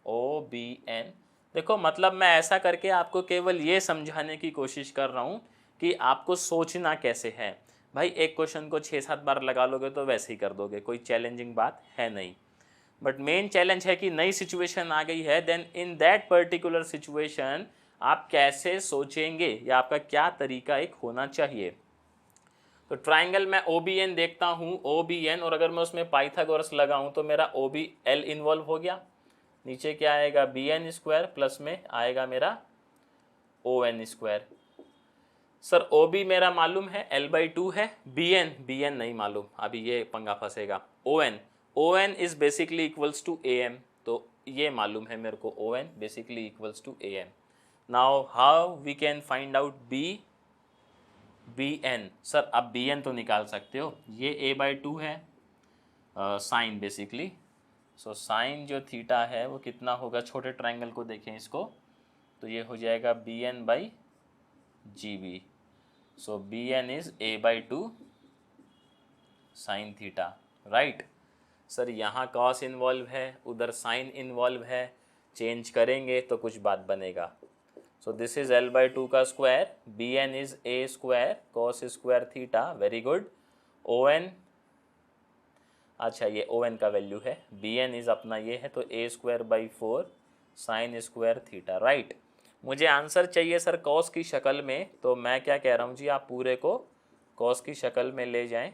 OBN। देखो मतलब मैं ऐसा करके आपको केवल ये समझाने की कोशिश कर रहा हूँ कि आपको सोचना कैसे है। भाई एक क्वेश्चन को 6-7 बार लगा लोगे तो वैसे ही कर दोगे, कोई चैलेंजिंग बात है नहीं। बट मेन चैलेंज है कि नई सिचुएशन आ गई है, then in that particular situation आप कैसे सोचेंगे या आपका क्या तरीका एक होना चाहिए। तो ट्राइंगल में ओ बी एन देखता हूँ, ओ बी एन, और अगर मैं उसमें पाइथागोरस लगाऊँ तो मेरा ओ बी एल इन्वॉल्व हो गया, नीचे क्या आएगा बी एन स्क्वायर प्लस में आएगा मेरा O N square. Sir O B मेरा मालूम है एल बाई टू है, बी एन नहीं मालूम, अभी ये पंगा फंसेगा। O N is basically equals to A M, तो ये मालूम है मेरे को, O N basically equals to A M. Now how we can find out B N. Sir आप बी एन तो निकाल सकते हो, ये ए बाई टू है साइन बेसिकली, सो साइन जो थीटा है वो कितना होगा, छोटे ट्राइंगल को देखें इसको, तो ये हो जाएगा B N by G B. So B N is a by two sine theta, right. Sir यहाँ कॉस इन्वॉल्व है, उधर साइन इन्वॉल्व है, चेंज करेंगे तो कुछ बात बनेगा। So this is L by two का square, B N is A square cos square theta, very good. O N, अच्छा ये ओ एन का वैल्यू है, बी एन इज अपना ये है, तो A square by four sine square theta, right. मुझे आंसर चाहिए सर कॉस की शक्ल में, तो मैं क्या कह रहा हूँ जी, आप पूरे को कॉस की शक्ल में ले जाएं,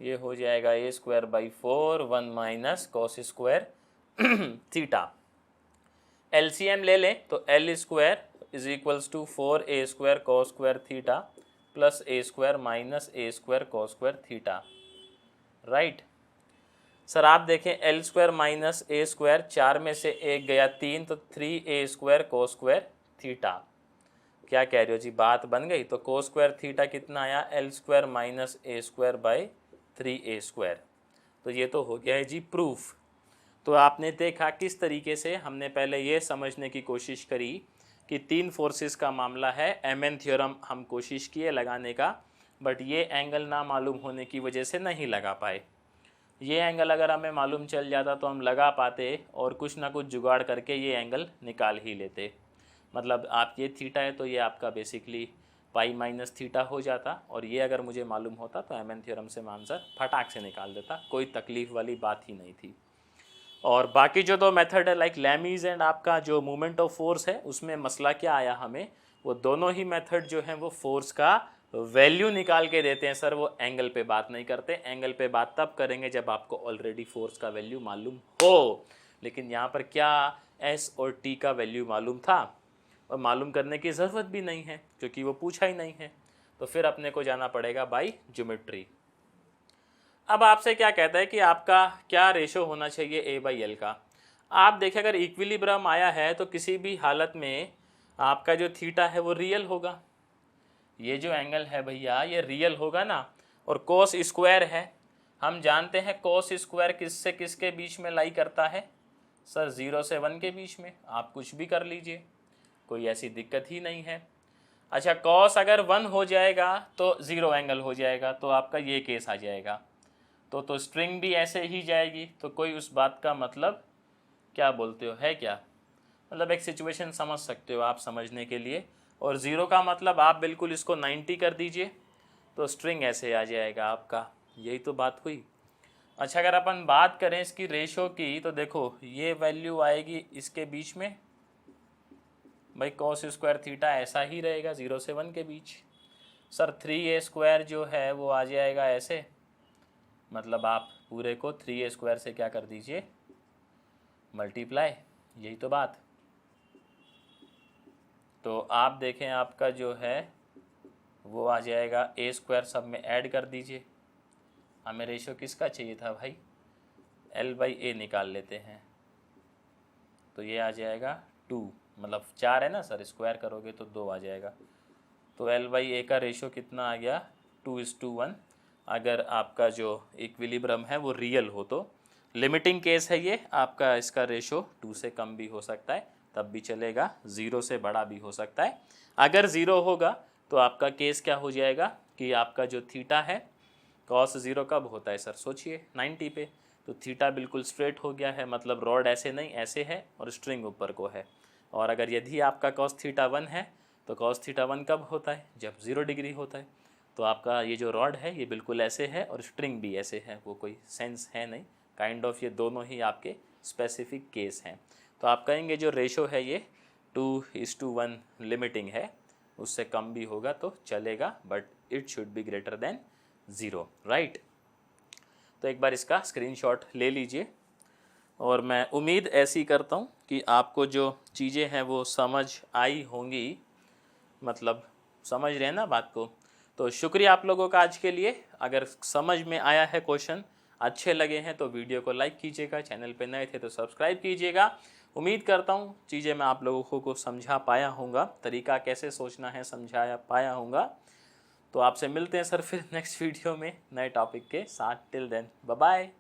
ये हो जाएगा A square by four one minus cos square theta. LCM ले लें तो L square is equals to four A square cos square theta plus A square minus A square cos square theta, right. Sir आप देखें L square minus A square, चार में से एक गया तीन, तो three A square cos square theta. क्या कह रहे हो जी, बात बन गई। तो कोस स्क्वायर थीटा कितना आया, L square minus A square by three A square. तो ये तो हो गया है जी प्रूफ। तो आपने देखा किस तरीके से हमने पहले ये समझने की कोशिश करी कि तीन फोर्सेस का मामला है, एम एन थ्योरम हम कोशिश किए लगाने का, बट ये एंगल ना मालूम होने की वजह से नहीं लगा पाए। ये एंगल अगर हमें मालूम चल जाता तो हम लगा पाते और कुछ ना कुछ जुगाड़ करके ये एंगल निकाल ही लेते। मतलब आप ये थीटा है तो ये आपका बेसिकली पाई माइनस थीटा हो जाता, और ये अगर मुझे मालूम होता तो एम एन थ्योरम से मैं आंसर फटाक से निकाल देता, कोई तकलीफ वाली बात ही नहीं थी। और बाकी जो दो मेथड है लाइक लैमीज एंड आपका जो मूवमेंट ऑफ फोर्स है, उसमें मसला क्या आया हमें, वो दोनों ही मेथड जो हैं वो फोर्स का वैल्यू निकाल के देते हैं सर, वो एंगल पे बात नहीं करते। एंगल पे बात तब करेंगे जब आपको ऑलरेडी फोर्स का वैल्यू मालूम हो। लेकिन यहाँ पर क्या एस और टी का वैल्यू मालूम था, और मालूम करने की ज़रूरत भी नहीं है क्योंकि वो पूछा ही नहीं है। तो फिर अपने को जाना पड़ेगा बाई ज्योमेट्री। अब आपसे क्या कहता है कि आपका क्या रेशो होना चाहिए ए बाई एल का। आप देखें अगर इक्विलिब्रियम आया है तो किसी भी हालत में आपका जो थीटा है वो रियल होगा। ये जो एंगल है भैया ये रियल होगा ना, और कोस स्क्वायर है, हम जानते हैं कोस स्क्वायर किससे किसके बीच में लाई करता है सर, 0 से 1 के बीच में। आप कुछ भी कर लीजिए, कोई ऐसी दिक्कत ही नहीं है। अच्छा कॉस अगर 1 हो जाएगा तो 0 एंगल हो जाएगा, तो आपका ये केस आ जाएगा। तो स्ट्रिंग भी ऐसे ही जाएगी, तो कोई उस बात का मतलब क्या बोलते हो है क्या, मतलब एक सिचुएशन समझ सकते हो आप समझने के लिए। और 0 का मतलब आप बिल्कुल इसको 90 कर दीजिए तो स्ट्रिंग ऐसे आ जाएगा आपका, यही तो बात हुई। अच्छा अगर अपन बात करें इसकी रेशो की, तो देखो ये वैल्यू आएगी इसके बीच में भाई, कॉस स्क्वायर थीटा ऐसा ही रहेगा 0 से 1 के बीच। सर 3a स्क्वायर जो है वो आ जाएगा ऐसे, मतलब आप पूरे को 3a स्क्वायर से क्या कर दीजिए मल्टीप्लाई, यही तो बात। तो आप देखें आपका जो है वो आ जाएगा a स्क्वायर, सब में ऐड कर दीजिए। हमें रेशो किसका चाहिए था भाई, l बाई ए निकाल लेते हैं, तो ये आ जाएगा 2, मतलब 4 है ना सर, स्क्वायर करोगे तो 2 आ जाएगा। तो l बाई ए का रेशो कितना आ गया 2:1। अगर आपका जो इक्विलिब्रियम है वो रियल हो तो, लिमिटिंग केस है ये आपका, इसका रेशो 2 से कम भी हो सकता है तब भी चलेगा, 0 से बड़ा भी हो सकता है। अगर 0 होगा तो आपका केस क्या हो जाएगा कि आपका जो थीटा है कॉस 0 कब होता है सर, सोचिए 90 पे, तो थीटा बिल्कुल स्ट्रेट हो गया है, मतलब रॉड ऐसे नहीं ऐसे है और स्ट्रिंग ऊपर को है। और अगर यदि आपका कॉस थीटा 1 है तो कॉस थीटा 1 कब होता है, जब 0 डिग्री होता है। तो आपका ये जो रॉड है ये बिल्कुल ऐसे है और स्ट्रिंग भी ऐसे है, वो कोई सेंस है नहीं, काइंड ऑफ ये दोनों ही आपके स्पेसिफिक केस हैं। तो आप कहेंगे जो रेशो है ये 2:1 लिमिटिंग है, उससे कम भी होगा तो चलेगा, but it should be greater than 0, right. तो एक बार इसका स्क्रीनशॉट ले लीजिए और मैं उम्मीद ऐसी करता हूँ कि आपको जो चीज़ें हैं वो समझ आई होंगी, मतलब समझ रहे हैं ना बात को। तो शुक्रिया आप लोगों का आज के लिए। अगर समझ में आया है क्वेश्चन, अच्छे लगे हैं तो वीडियो को लाइक कीजिएगा, चैनल पे नए थे तो सब्सक्राइब कीजिएगा। उम्मीद करता हूँ चीज़ें मैं आप लोगों को समझा पाया होऊंगा, तरीका कैसे सोचना है समझाया पाया होऊंगा। तो आपसे मिलते हैं सर फिर नेक्स्ट वीडियो में नए टॉपिक के साथ। Till then bye bye.